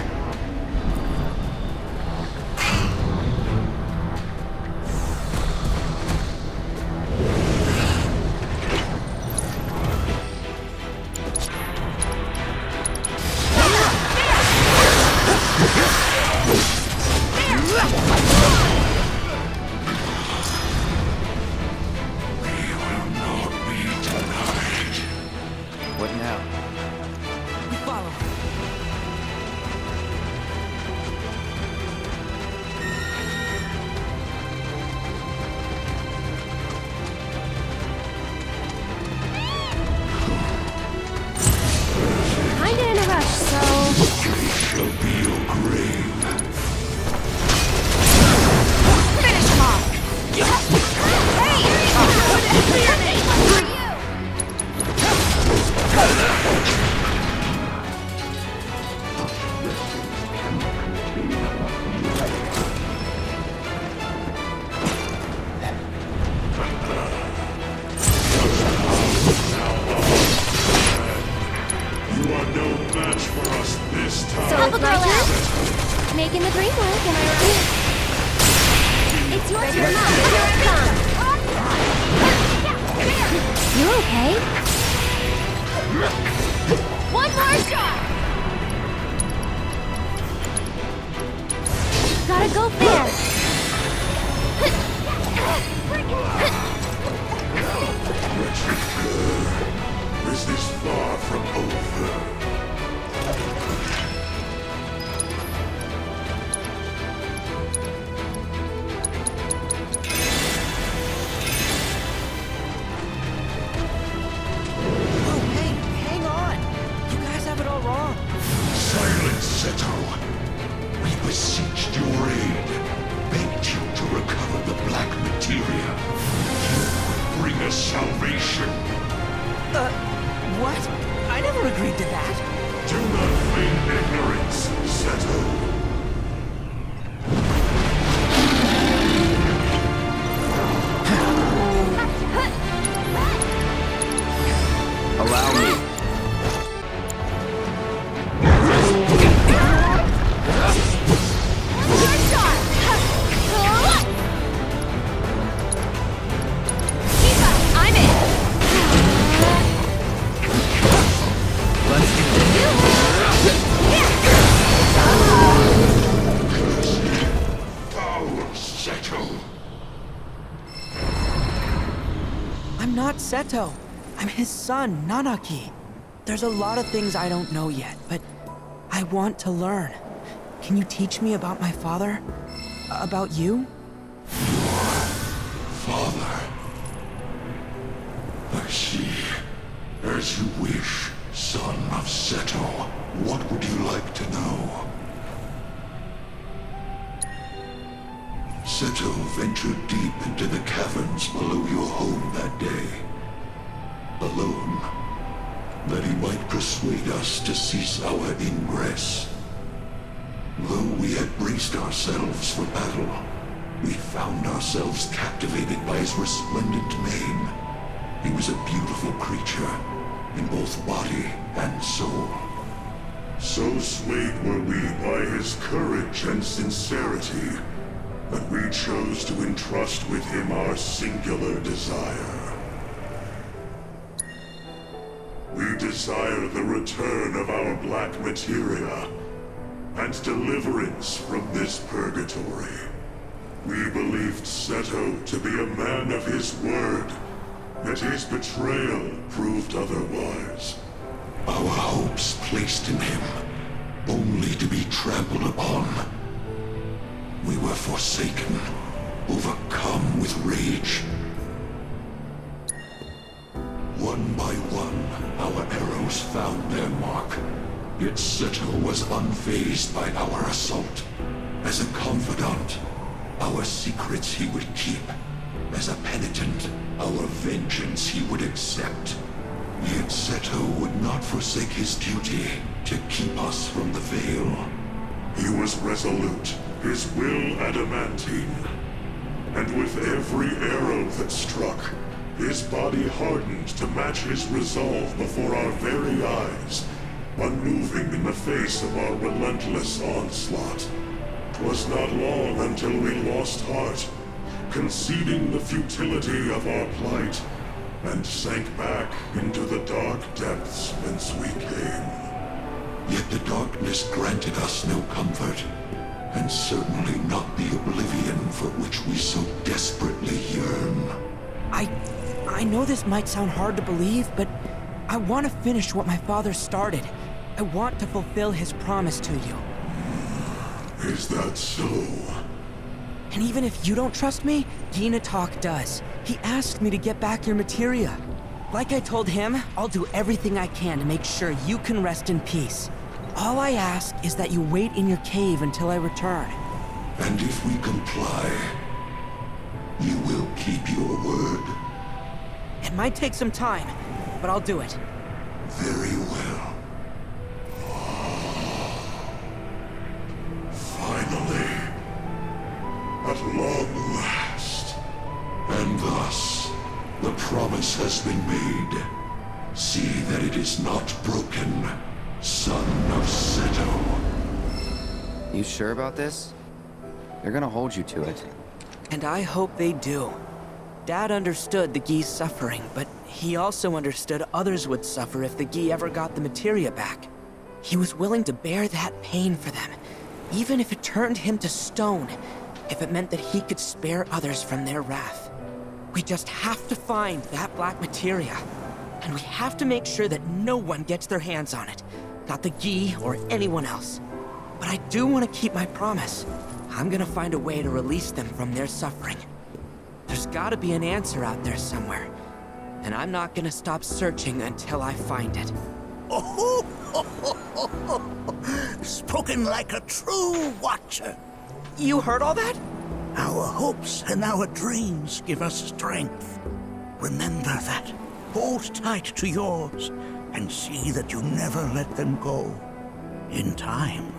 What now? We follow. Kinda in a rush, so... Shall be your grave. Finish him off! Hey! Clear me! For you! You are no match for us this time. So help a girl out! Making the dream work, am I right? It's your turn now! Here it comes! You okay? One more shot! Gotta go fair! Wretched girl, is this far from over? Oh, hey, hang on! You guys have it all wrong. Silence, Seto. We beseeched your aid, begged you to recover the black materia. You would bring us salvation. What? I never agreed to that. Do not feign ignorance, Seto. Allow me. I'm in! Let's continue. Foul Seto. I'm not Seto. I'm his son, Nanaki. There's a lot of things I don't know yet, but I want to learn. Can you teach me about my father? About you? Father. I see. As you wish, son of Seto. What would you like to know? Seto ventured deep into the caverns below your home that day. Alone, that he might persuade us to cease our ingress. Though we had braced ourselves for battle, we found ourselves captivated by his resplendent mane. He was a beautiful creature, in both body and soul. So swayed were we by his courage and sincerity, that we chose to entrust with him our singular desire. We desire the return of our black materia, and deliverance from this purgatory. We believed Seto to be a man of his word, yet his betrayal proved otherwise. Our hopes placed in him, only to be trampled upon. We were forsaken, overcome with rage. One by one, our arrows found their mark. Yet Seto was unfazed by our assault. As a confidant, our secrets he would keep. As a penitent, our vengeance he would accept. Yet Seto would not forsake his duty to keep us from the Veil. He was resolute, his will adamantine. And with every arrow that struck, his body hardened to match his resolve before our very eyes, unmoving in the face of our relentless onslaught. 'Twas not long until we lost heart, conceding the futility of our plight, and sank back into the dark depths whence we came. Yet the darkness granted us no comfort, and certainly not the oblivion for which we so desperately yearn. I know this might sound hard to believe, but I want to finish what my father started. I want to fulfill his promise to you. Is that so? And even if you don't trust me, Talk does. He asked me to get back your materia. Like I told him, I'll do everything I can to make sure you can rest in peace. All I ask is that you wait in your cave until I return. And if we comply, you will keep your word. It might take some time, but I'll do it. Very well. Finally, at long last. And thus, the promise has been made. See that it is not broken, son of Seto. You sure about this? They're gonna hold you to it. And I hope they do. Dad understood the Gi's suffering, but he also understood others would suffer if the Gi ever got the materia back. He was willing to bear that pain for them, even if it turned him to stone, if it meant that he could spare others from their wrath. We just have to find that black materia, and we have to make sure that no one gets their hands on it, not the Gi or anyone else. But I do want to keep my promise. I'm gonna find a way to release them from their suffering. There's gotta be an answer out there somewhere, and I'm not gonna stop searching until I find it. Oh, spoken like a true watcher. You heard all that? Our hopes and our dreams give us strength. Remember that. Hold tight to yours, and see that you never let them go. In time,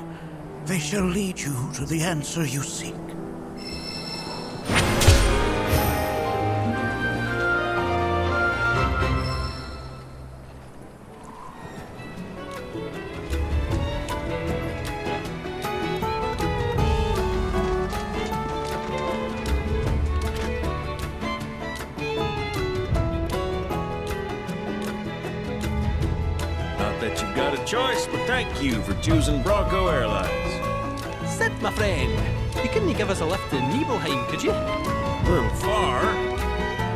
they shall lead you to the answer you seek. Not that you've got a choice, but thank you for choosing Bronco Airlines. Set, my friend. You couldn't give us a lift to Nibelheim, could you? A little far,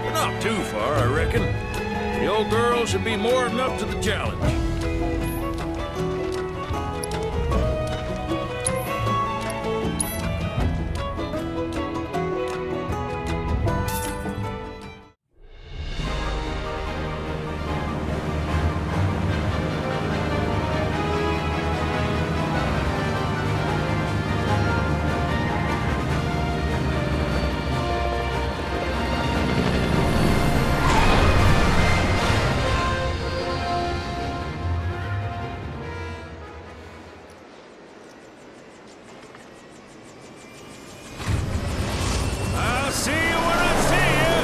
but not too far, I reckon. The old girl should be more than up to the challenge. I'll see you when I see you.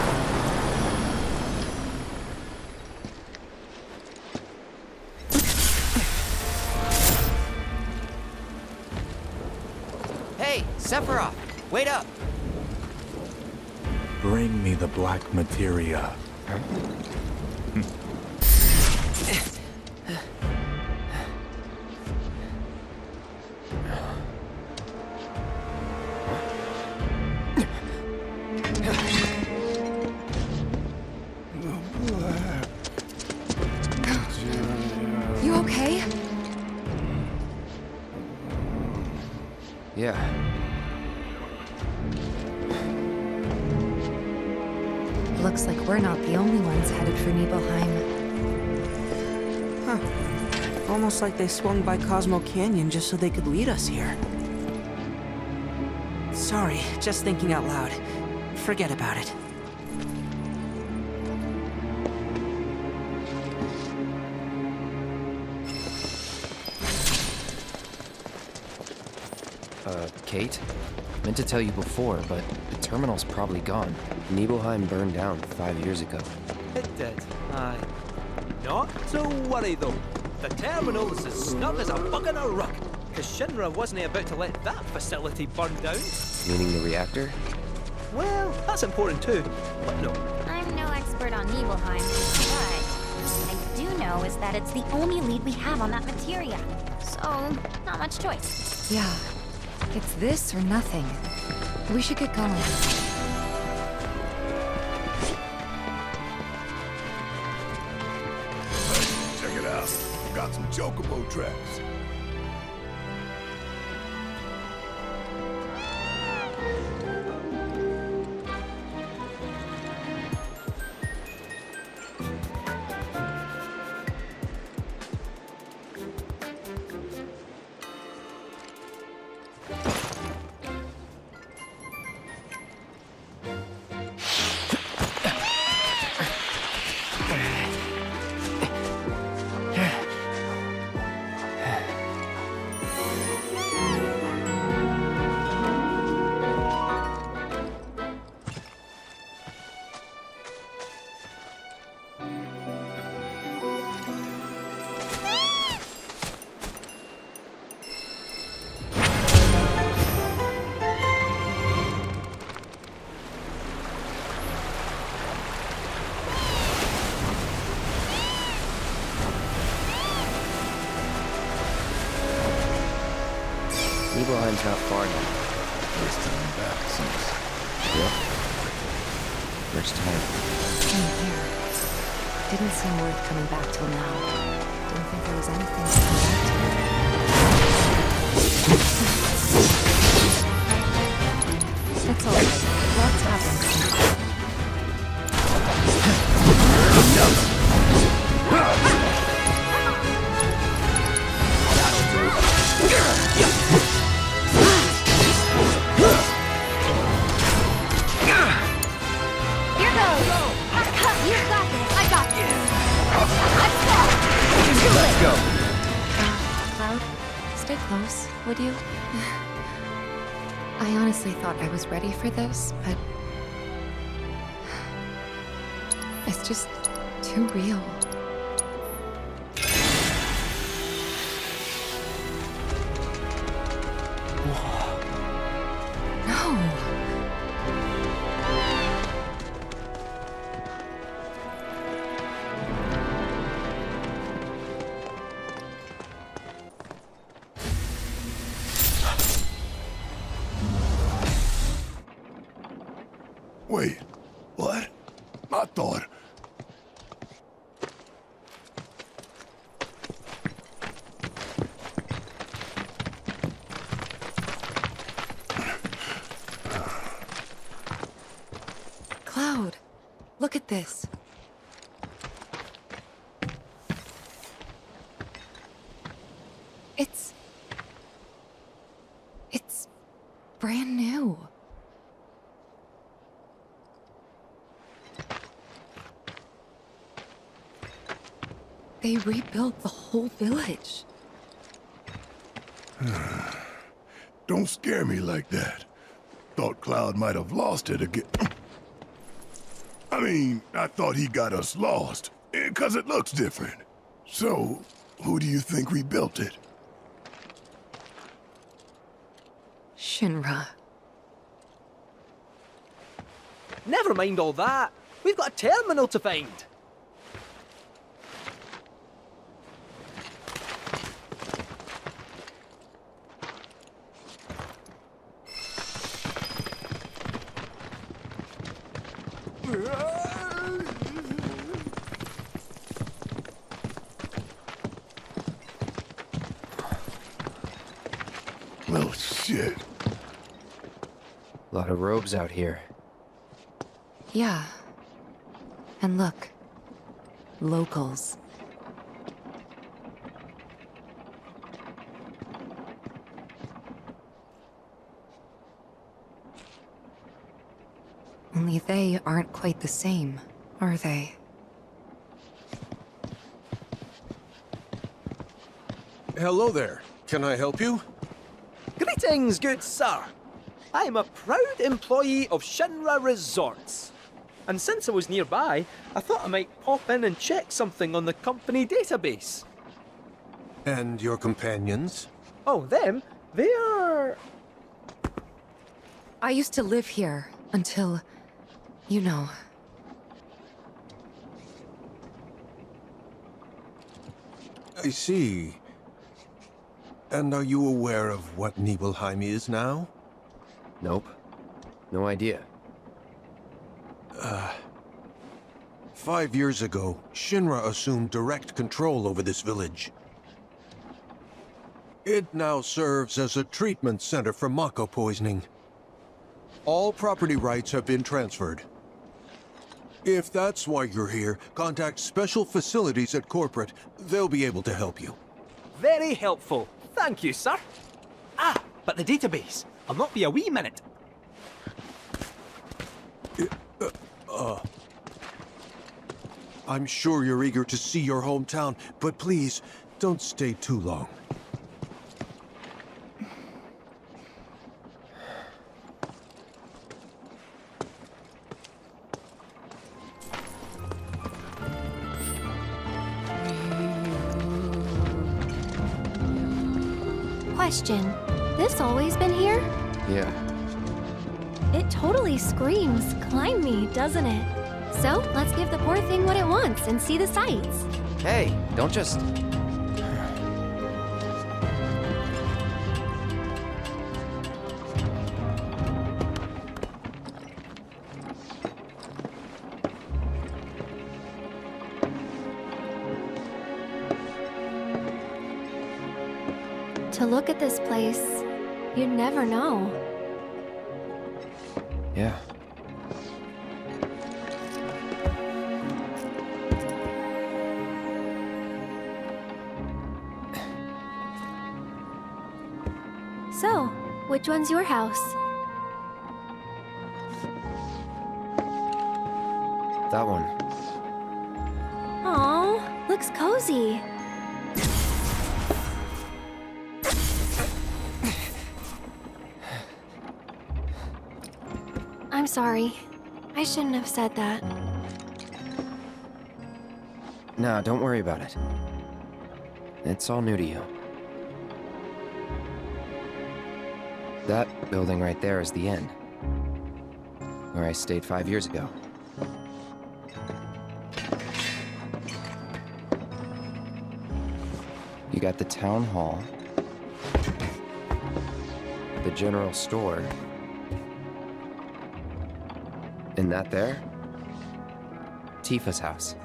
Hey, Sephiroth! Wait up! Bring me the black materia. You okay? Yeah. Looks like we're not the only ones headed for Nibelheim. Huh. Almost like they swung by Cosmo Canyon just so they could lead us here. Sorry, just thinking out loud. Forget about it. Kate? Meant to tell you before, but the terminal's probably gone. Nibelheim burned down 5 years ago. It did, aye. Not to worry though. The terminal is as snug as a bug in a rug, because Shinra wasn't about to let that facility burn down. Meaning the reactor? Well, that's important too, but no. I'm no expert on Nibelheim, but what I do know is that it's the only lead we have on that materia. So, not much choice. Yeah. It's this or nothing. We should get going. Check it out. Got some chocobo tracks. Nibelheim's not far now. First time back since. Yep. First time. Same here. Didn't seem worth coming back till now. Didn't think there was anything to come back to. It's alright. Lots happens. Here goes! You got this! I got this! Let's go! Cloud, stay close, would you? I honestly thought I was ready for this, but... it's just too real. No! Wait, what? I thought... Cloud, look at this. It's brand new. They rebuilt the whole village. Don't scare me like that. Thought Cloud might have lost it again. I mean, I thought he got us lost, because it looks different. So, who do you think rebuilt it? Shinra. Never mind all that. We've got a terminal to find. Well, shit. A lot of robes out here. Yeah. And look, locals. Only they aren't quite the same, are they? Hello there. Can I help you? Greetings, good sir. I am a proud employee of Shinra Resorts. And since I was nearby, I thought I might pop in and check something on the company database. And your companions? Oh, them? They are... I used to live here until, you know. I see. And are you aware of what Nibelheim is now? Nope. No idea. 5 years ago, Shinra assumed direct control over this village. It now serves as a treatment center for Mako poisoning. All property rights have been transferred. If that's why you're here, contact Special Facilities at Corporate. They'll be able to help you. Very helpful. Thank you, sir. Ah, but the database. I'll not be a wee minute. I'm sure you're eager to see your hometown, but please, don't stay too long. Question. This always been here? Yeah. It totally screams, climb me, doesn't it? So, let's give the poor thing what it wants and see the sights. Hey, don't just... To look at this place, you'd never know. Yeah. So, which one's your house? That one. Aw, looks cozy. I'm sorry. I shouldn't have said that. Nah, don't worry about it. It's all new to you. That building right there is the inn. Where I stayed 5 years ago. You got the town hall, the general store, and that there? Tifa's house.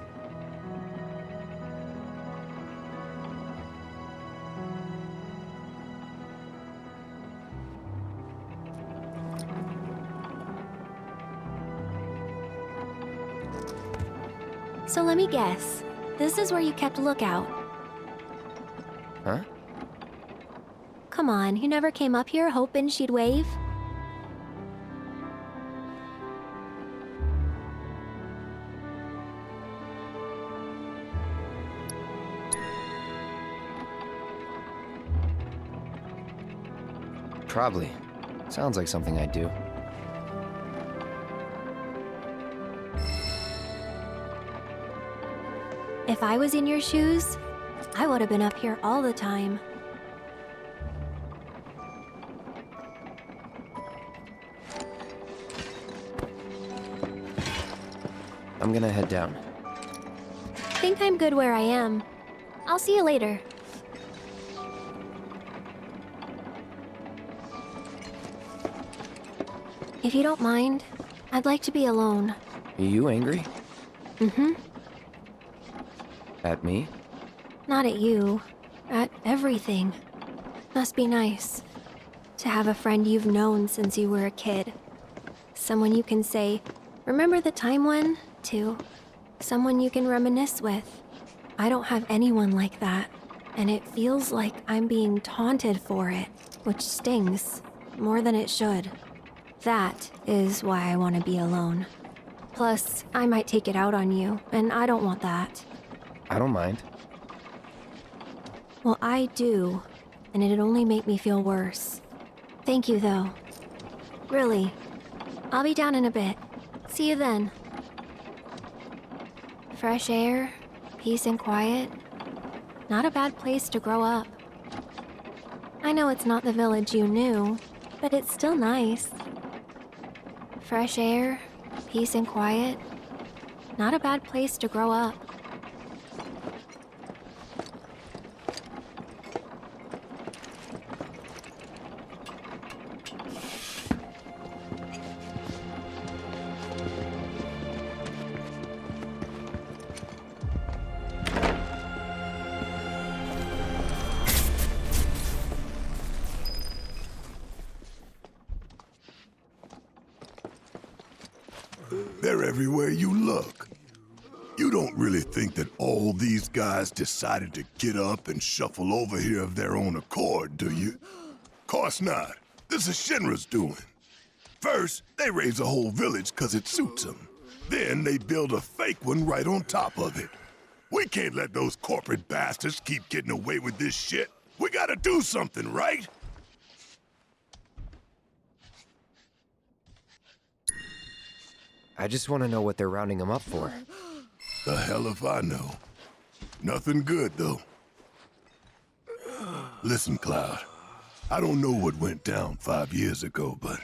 So let me guess. This is where you kept lookout. Huh? Come on, you never came up here hoping she'd wave? Probably. Sounds like something I'd do. If I was in your shoes, I would have been up here all the time. I'm gonna head down. Think I'm good where I am. I'll see you later. If you don't mind, I'd like to be alone. Are you angry? Mm-hmm. At me? Not at you. At everything. Must be nice. To have a friend you've known since you were a kid. Someone you can say, remember the time when, to. Someone you can reminisce with. I don't have anyone like that, and it feels like I'm being taunted for it, which stings more than it should. That is why I want to be alone. Plus, I might take it out on you, and I don't want that. I don't mind. Well, I do, and it'd only make me feel worse. Thank you, though. Really. I'll be down in a bit. See you then. Fresh air, peace and quiet. Not a bad place to grow up. I know it's not the village you knew, but it's still nice. Fresh air, peace and quiet. Not a bad place to grow up. They're everywhere you look. You don't really think that all these guys decided to get up and shuffle over here of their own accord, do you? Course not. This is Shinra's doing. First, they raise a whole village 'cause it suits them. Then they build a fake one right on top of it. We can't let those corporate bastards keep getting away with this shit. We gotta do something, right? I just want to know what they're rounding him up for. The hell if I know. Nothing good, though. Listen, Cloud. I don't know what went down 5 years ago, but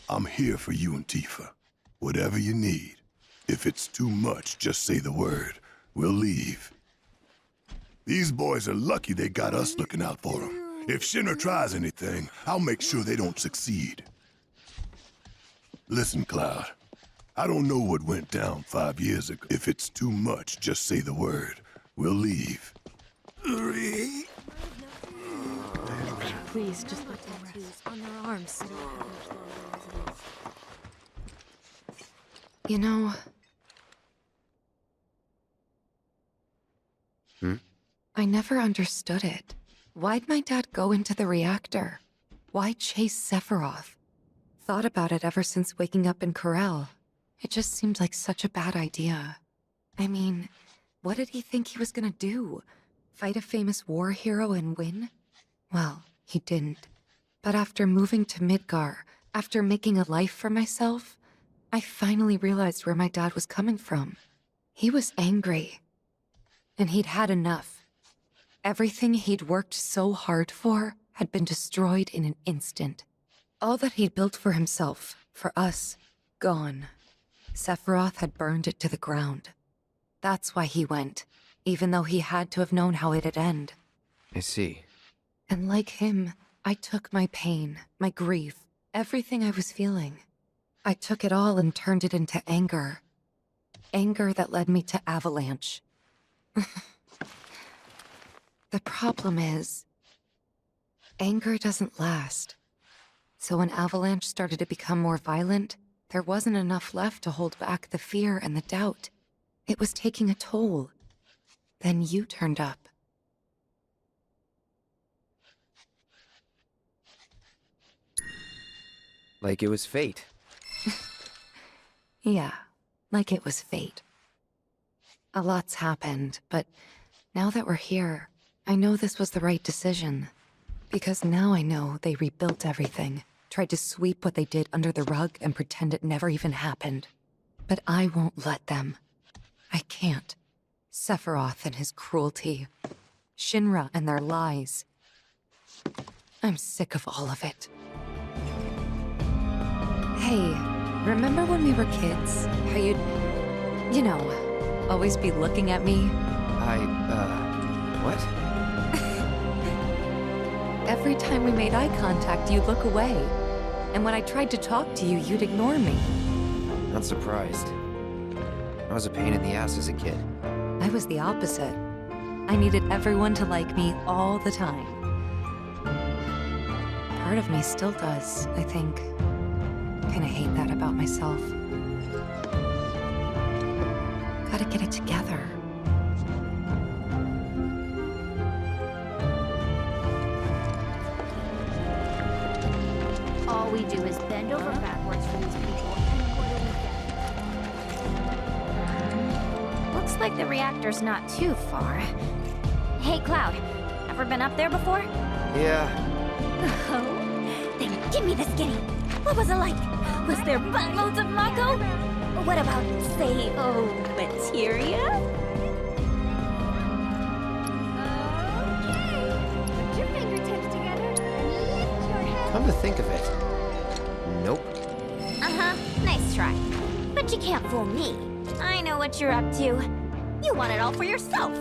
I'm here for you and Tifa. Whatever you need. If it's too much, just say the word. We'll leave. These boys are lucky they got us looking out for them. If Shinra tries anything, I'll make sure they don't succeed. Listen, Cloud. I don't know what went down 5 years ago. If it's too much, just say the word. We'll leave. Please, just let them rest on their arms. You know... I never understood it. Why'd my dad go into the reactor? Why chase Sephiroth? Thought about it ever since waking up in Corel. It just seemed like such a bad idea. I mean, what did he think he was gonna do? Fight a famous war hero and win? Well, he didn't. But after moving to Midgar, after making a life for myself, I finally realized where my dad was coming from. He was angry. And he'd had enough. Everything he'd worked so hard for had been destroyed in an instant. All that he'd built for himself, for us, gone. Sephiroth had burned it to the ground. That's why he went, even though he had to have known how it'd end. I see. And like him, I took my pain, my grief, everything I was feeling. I took it all and turned it into anger. Anger that led me to Avalanche. The problem is, anger doesn't last. So when Avalanche started to become more violent, there wasn't enough left to hold back the fear and the doubt. It was taking a toll. Then you turned up. Like it was fate. Yeah, like it was fate. A lot's happened, but now that we're here, I know this was the right decision. Because now I know they rebuilt everything, tried to sweep what they did under the rug and pretend it never even happened. But I won't let them. I can't. Sephiroth and his cruelty. Shinra and their lies. I'm sick of all of it. Hey, remember when we were kids? How you'd, you know, always be looking at me? What? Every time we made eye contact, you'd look away. And when I tried to talk to you, you'd ignore me. Not surprised. I was a pain in the ass as a kid. I was the opposite. I needed everyone to like me all the time. Part of me still does, I think. Kinda hate that about myself. Gotta gotta get it together. All we do is bend over backwards for these people, and what do we get? Looks like the reactor's not too far. Hey, Cloud, ever been up there before? Yeah. Oh, then give me the skinny. What was it like? Was there buttloads of Mako? What about, say, materia? Okay, put your fingertips together and lift your head. Come to think of it. Nope. Uh-huh, nice try. But you can't fool me. I know what you're up to. You want it all for yourself.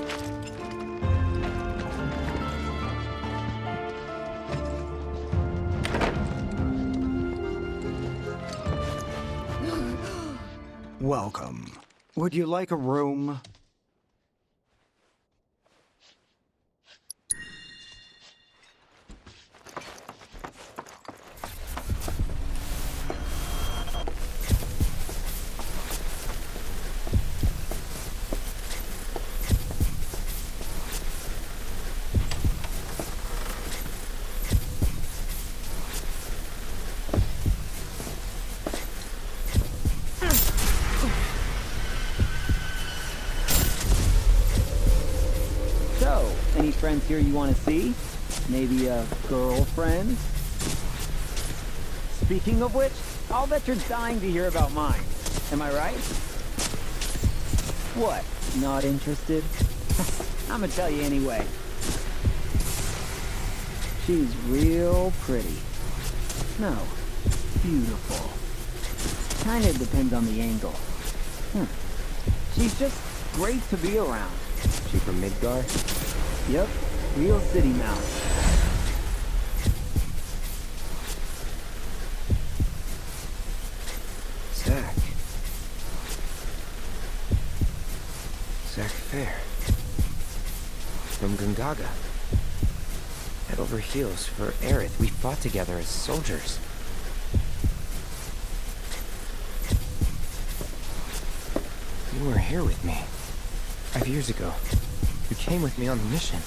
Welcome. Would you like a room? So, any friends here you want to see? Maybe a girlfriend? Speaking of which, I'll bet you're dying to hear about mine. Am I right? What? Not interested? I'm gonna tell you anyway. She's real pretty. No, beautiful. Kinda depends on the angle. She's just great to be around. She from Midgar? Yep, real city mouse. Zack. Zack Fair. From Gungaga. Head over heels for Aerith. We fought together as soldiers. You were here with me 5 years ago. You came with me on the mission.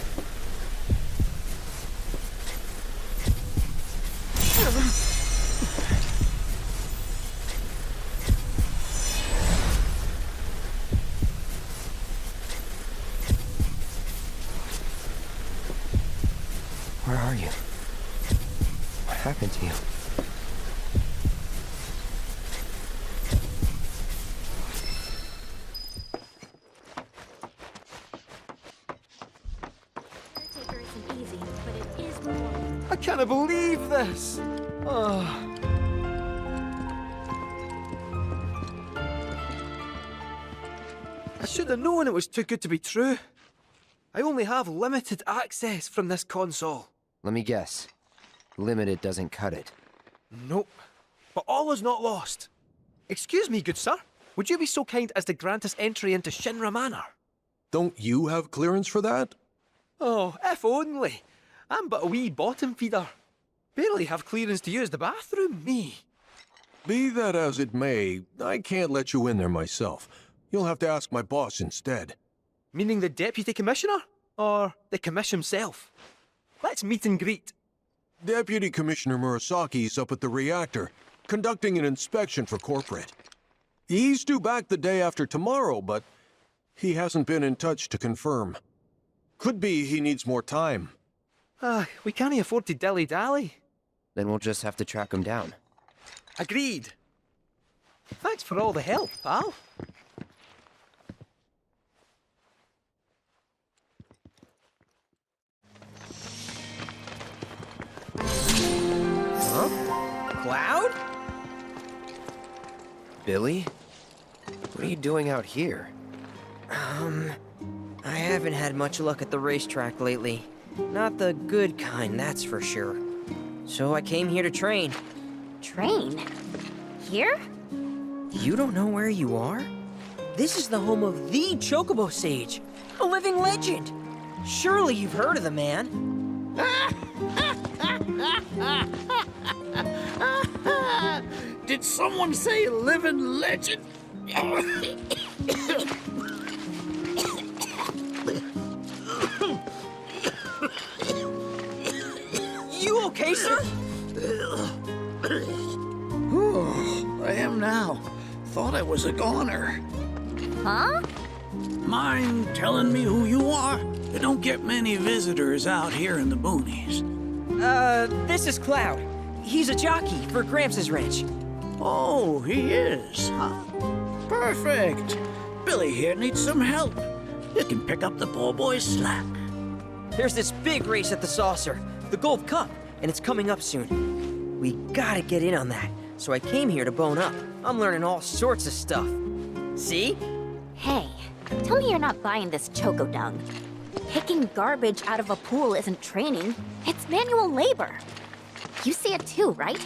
Where are you? What happened to you? I can't believe this! I should have known it was too good to be true. I only have limited access from this console. Let me guess. Limited doesn't cut it. Nope. But all is not lost. Excuse me, good sir. Would you be so kind as to grant us entry into Shinra Manor? Don't you have clearance for that? Oh, if only. I'm but a wee bottom feeder. Barely have clearance to use the bathroom, me. Be that as it may, I can't let you in there myself. You'll have to ask my boss instead. Meaning the deputy commissioner? Or the commission himself? Let's meet and greet. Deputy Commissioner Murasaki's up at the reactor, conducting an inspection for corporate. He's due back the day after tomorrow, but he hasn't been in touch to confirm. Could be he needs more time. We can't afford to dilly-dally. Then we'll just have to track him down. Agreed. Thanks for all the help, pal. Huh? Cloud? Billy? What are you doing out here? I haven't had much luck at the racetrack lately. Not the good kind, that's for sure. So I came here to train. Train? Here? You don't know where you are? This is the home of the Chocobo Sage, a living legend. Surely you've heard of the man. Did someone say living legend? racer? I am now. Thought I was a goner. Huh? Mind telling me who you are? They don't get many visitors out here in the boonies. This is Cloud. He's a jockey for Gramps' ranch. Oh, he is, huh? Perfect. Billy here needs some help. You can pick up the poor boy's slack. There's this big race at the Saucer, the Gold Cup, and it's coming up soon. We gotta get in on that, so I came here to bone up. I'm learning all sorts of stuff. See? Hey, tell me you're not buying this choco dung. Picking garbage out of a pool isn't training, it's manual labor. You see it too, right?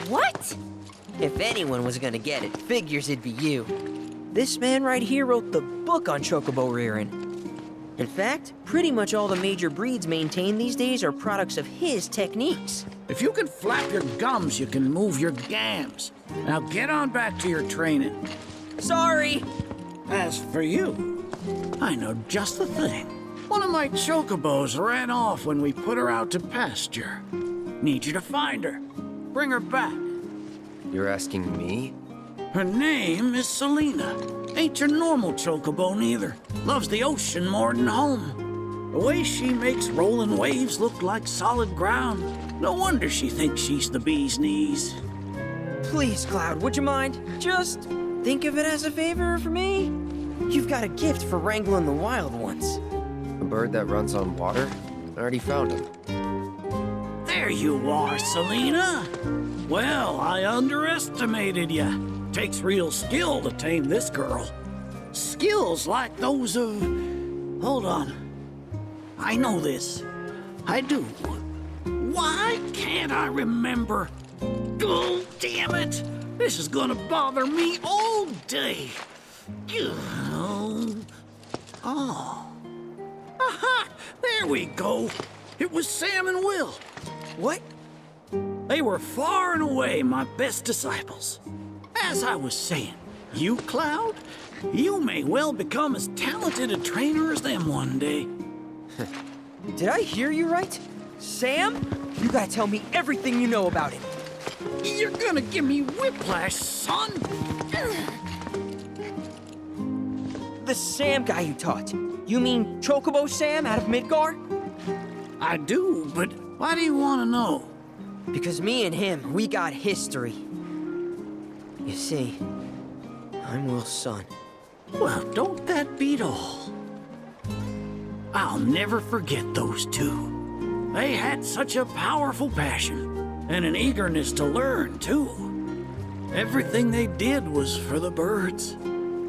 What? If anyone was gonna get it, figures it'd be you. This man right here wrote the book on chocobo rearing. In fact, pretty much all the major breeds maintained these days are products of his techniques. If you can flap your gums, you can move your gams. Now get on back to your training. Sorry! As for you, I know just the thing. One of my chocobos ran off when we put her out to pasture. Need you to find her. Bring her back. You're asking me? Her name is Selena. Ain't your normal chocobo neither. Loves the ocean more than home. The way she makes rolling waves look like solid ground. No wonder she thinks she's the bee's knees. Please, Cloud, would you mind? Just think of it as a favor for me. You've got a gift for wrangling the wild ones. A bird that runs on water? I already found him. There you are, Selena. Well, I underestimated you. Takes real skill to tame this girl. Skills like those of... Hold on. I know this. I do. Why can't I remember? Oh, damn it! This is gonna bother me all day. Oh. Aha! There we go. It was Sam and Will. What? They were far and away my best disciples. As I was saying, you, Cloud, you may well become as talented a trainer as them one day. Did I hear you right? Sam? You gotta tell me everything you know about him. You're gonna give me whiplash, son. The Sam guy you taught. You mean Chocobo Sam out of Midgar? I do, but why do you want to know? Because me and him, we got history. You see, I'm Will's son. Well, don't that beat all? I'll never forget those two. They had such a powerful passion, and an eagerness to learn, too. Everything they did was for the birds.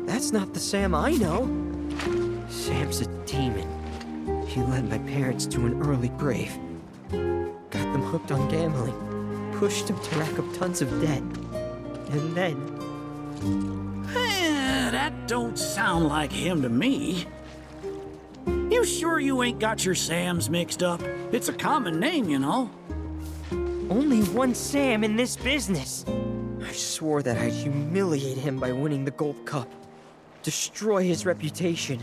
That's not the Sam I know. Sam's a demon. He led my parents to an early grave. Got them hooked on gambling. Pushed them to rack up tons of debt. And then... That don't sound like him to me. You sure you ain't got your Sams mixed up? It's a common name, you know. Only one Sam in this business. I swore that I'd humiliate him by winning the Gold Cup. Destroy his reputation.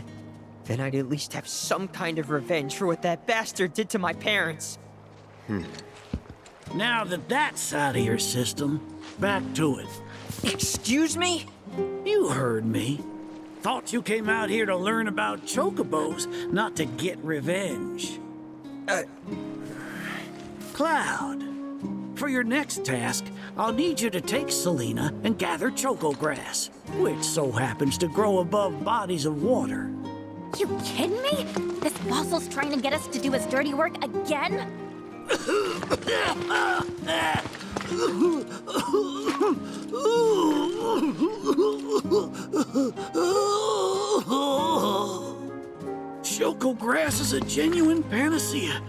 Then I'd at least have some kind of revenge for what that bastard did to my parents. Now that that's out of your system, back to it. Excuse me? You heard me. Thought you came out here to learn about chocobos, not to get revenge. Cloud, for your next task, I'll need you to take Selena and gather choco grass, which so happens to grow above bodies of water. You kidding me? This fossil's trying to get us to do his dirty work again? Choco grass is a genuine panacea.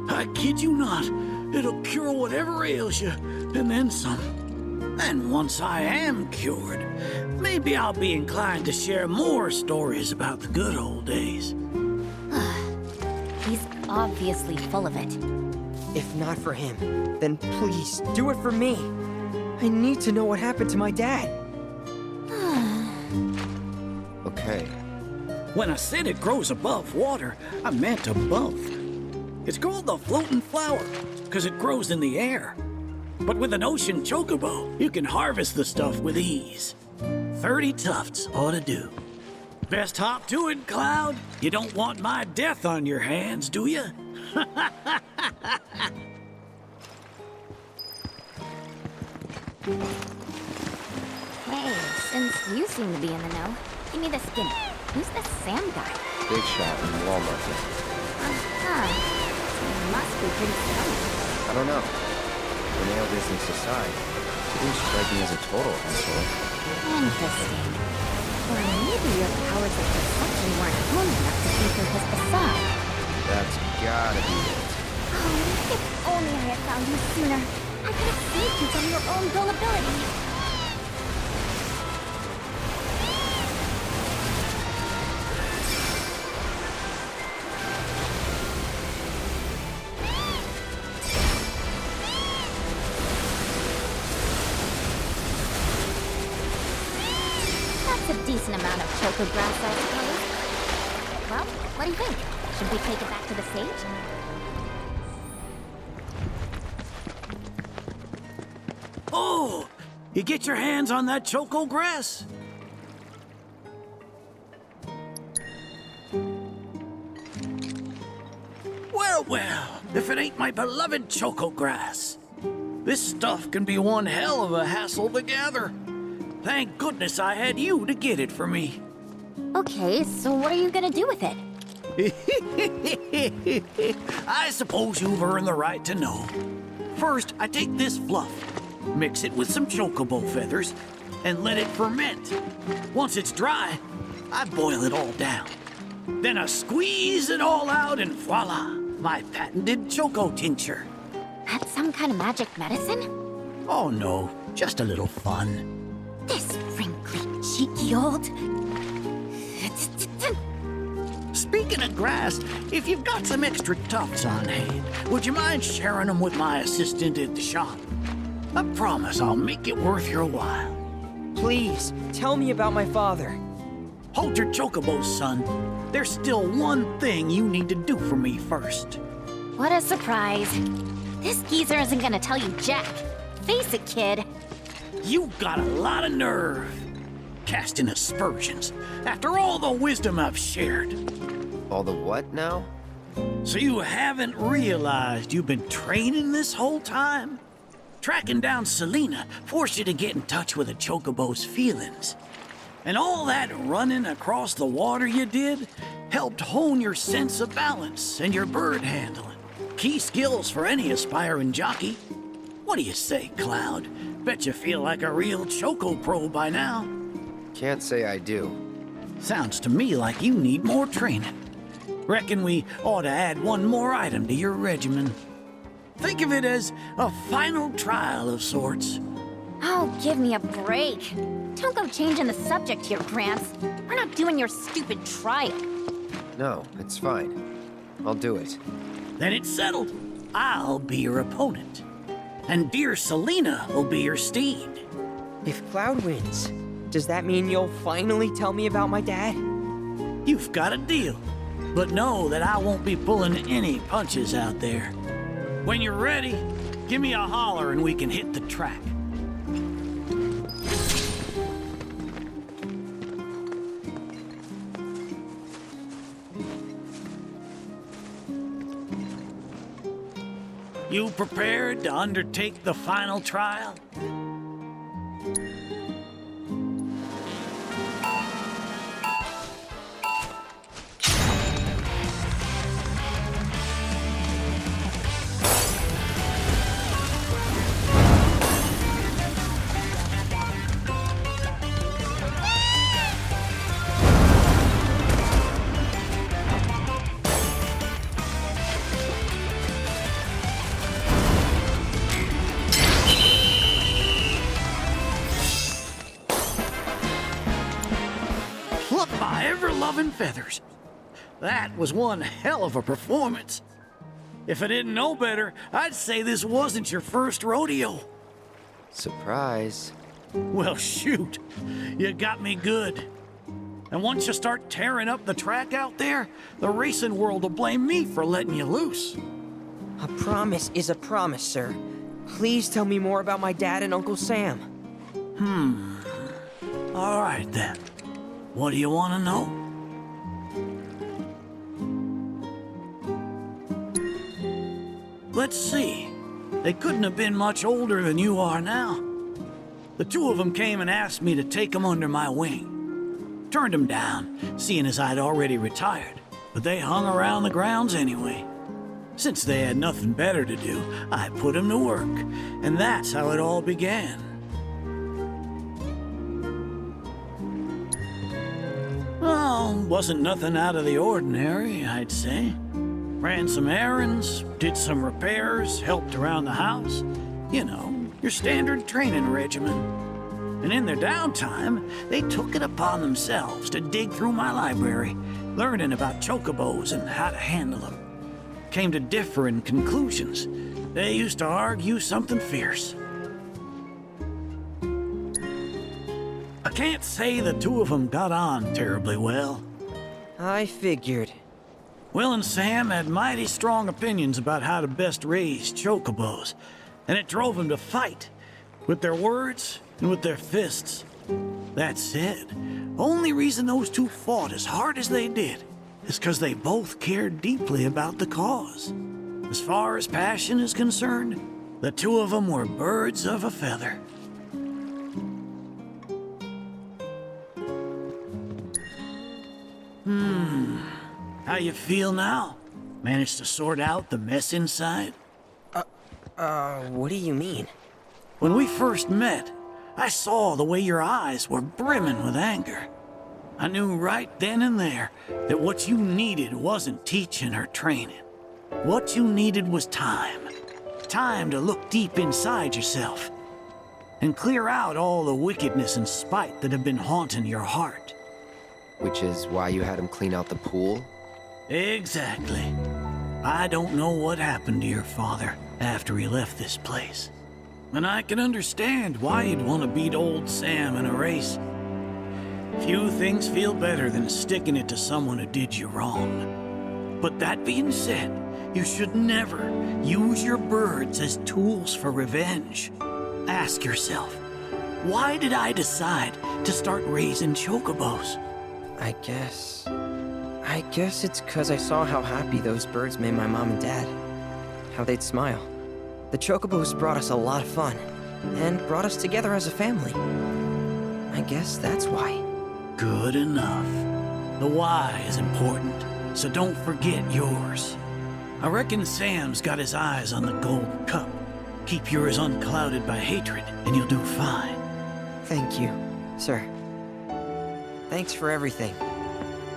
I kid you not. It'll cure whatever ails you, and then some. And once I am cured, maybe I'll be inclined to share more stories about the good old days. He's obviously full of it. If not for him, then please do it for me. I need to know what happened to my dad. Okay, When I said it grows above water, I meant above. It's called the floating flower, because it grows in the air. But with an ocean chocobo, you can harvest the stuff with ease. 30 tufts ought to do. Best hop to it, Cloud. You don't want my death on your hands, do you? Hey, since you seem to be in the know, give me the skinny. Who's the Sam guy? Big shot in the wall market. He must be pretty strong. I don't know. The male business aside, he didn't strike me as a total asshole. Interesting. Or maybe your powers of perception weren't honed enough to see through his facade. That's gotta be it. Oh, if only I had found you sooner. I could have saved you from your own gullibility. That's a decent amount of choco grass, I suppose. Well, what do you think? Should we take it back to the stage? Oh, you get your hands on that choco grass? Well, if it ain't my beloved choco grass. This stuff can be one hell of a hassle to gather. Thank goodness I had you to get it for me. Okay, so what are you gonna do with it? I suppose you've earned the right to know. First, I take this fluff, mix it with some chocobo feathers, and let it ferment. Once it's dry, I boil it all down. Then I squeeze it all out and voila, my patented choco tincture. That's some kind of magic medicine? Oh no, just a little fun. This wrinkly, cheeky old... Speaking of grass, if you've got some extra tufts on hand, would you mind sharing them with my assistant at the shop? I promise I'll make it worth your while. Please, tell me about my father. Hold your chocobos, son. There's still one thing you need to do for me first. What a surprise. This geezer isn't gonna tell you jack. Face it, kid. You got a lot of nerve. Casting aspersions after all the wisdom I've shared. All the what now? So you haven't realized you've been training this whole time? Tracking down Selena forced you to get in touch with a chocobo's feelings. And all that running across the water you did helped hone your sense of balance and your bird handling. Key skills for any aspiring jockey. What do you say, Cloud? Bet you feel like a real choco pro by now. Can't say I do. Sounds to me like you need more training. Reckon we ought to add one more item to your regimen. Think of it as a final trial of sorts. Oh, give me a break. Don't go changing the subject here, Gramps. We're not doing your stupid trial. No, it's fine. I'll do it. Then it's settled. I'll be your opponent. And dear Selena will be your steed. If Cloud wins, does that mean you'll finally tell me about my dad? You've got a deal. But know that I won't be pulling any punches out there. When you're ready, give me a holler and we can hit the track. You prepared to undertake the final trial? My ever-loving feathers. That was one hell of a performance. If I didn't know better, I'd say this wasn't your first rodeo. Surprise. Well, shoot. You got me good. And once you start tearing up the track out there, the racing world will blame me for letting you loose. A promise is a promise, sir. Please tell me more about my dad and Uncle Sam. All right, then. What do you want to know? Let's see. They couldn't have been much older than you are now. The two of them came and asked me to take them under my wing. Turned them down, seeing as I'd already retired, but they hung around the grounds anyway. Since they had nothing better to do, I put them to work, and that's how it all began. Well, wasn't nothing out of the ordinary, I'd say. Ran some errands, did some repairs, helped around the house. You know, your standard training regimen. And in their downtime, they took it upon themselves to dig through my library, learning about chocobos and how to handle them. Came to differing conclusions. They used to argue something fierce. I can't say the two of them got on terribly well. I figured. Will and Sam had mighty strong opinions about how to best raise chocobos, and it drove them to fight, with their words and with their fists. That said, only reason those two fought as hard as they did is because they both cared deeply about the cause. As far as passion is concerned, the two of them were birds of a feather. How you feel now? Managed to sort out the mess inside? What do you mean? When we first met, I saw the way your eyes were brimming with anger. I knew right then and there that what you needed wasn't teaching or training. What you needed was time. Time to look deep inside yourself and clear out all the wickedness and spite that have been haunting your heart. Which is why you had him clean out the pool? Exactly. I don't know what happened to your father after he left this place. And I can understand why you'd want to beat old Sam in a race. Few things feel better than sticking it to someone who did you wrong. But that being said, you should never use your birds as tools for revenge. Ask yourself, why did I decide to start raising chocobos? I guess it's 'cause I saw how happy those birds made my mom and dad. How they'd smile. The chocobos brought us a lot of fun, and brought us together as a family. I guess that's why. Good enough. The why is important, so don't forget yours. I reckon Sam's got his eyes on the gold cup. Keep yours unclouded by hatred, and you'll do fine. Thank you, sir. Thanks for everything.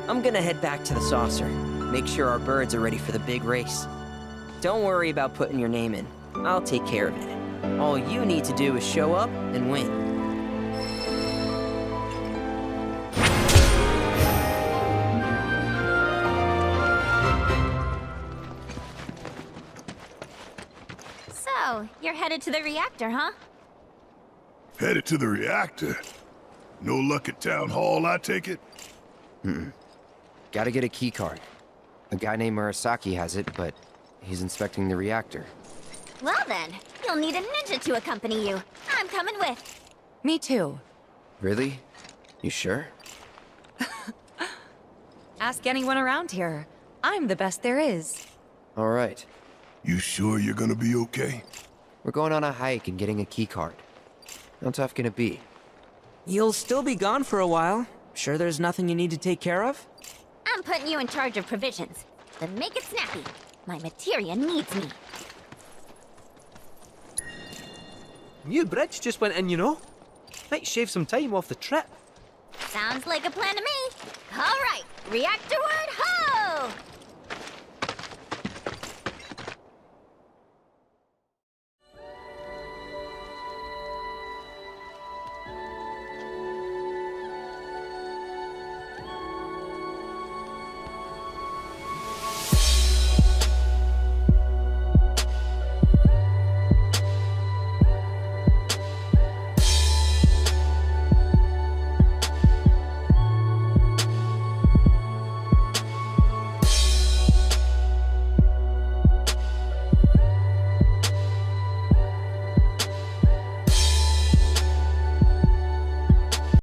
I'm gonna head back to the saucer. Make sure our birds are ready for the big race. Don't worry about putting your name in. I'll take care of it. All you need to do is show up and win. So, you're headed to the reactor, huh? Headed to the reactor? No luck at Town Hall, I take it? Gotta get a key card. A guy named Murasaki has it, but he's inspecting the reactor. Well then, you'll need a ninja to accompany you. I'm coming with. Me too. Really? You sure? Ask anyone around here. I'm the best there is. All right. You sure you're gonna be okay? We're going on a hike and getting a key card. How tough can it be? You'll still be gone for a while. Sure there's nothing you need to take care of? I'm putting you in charge of provisions. Then make it snappy. My materia needs me. New bridge just went in, you know. Might shave some time off the trip. Sounds like a plan to me. All right, reactor word ho!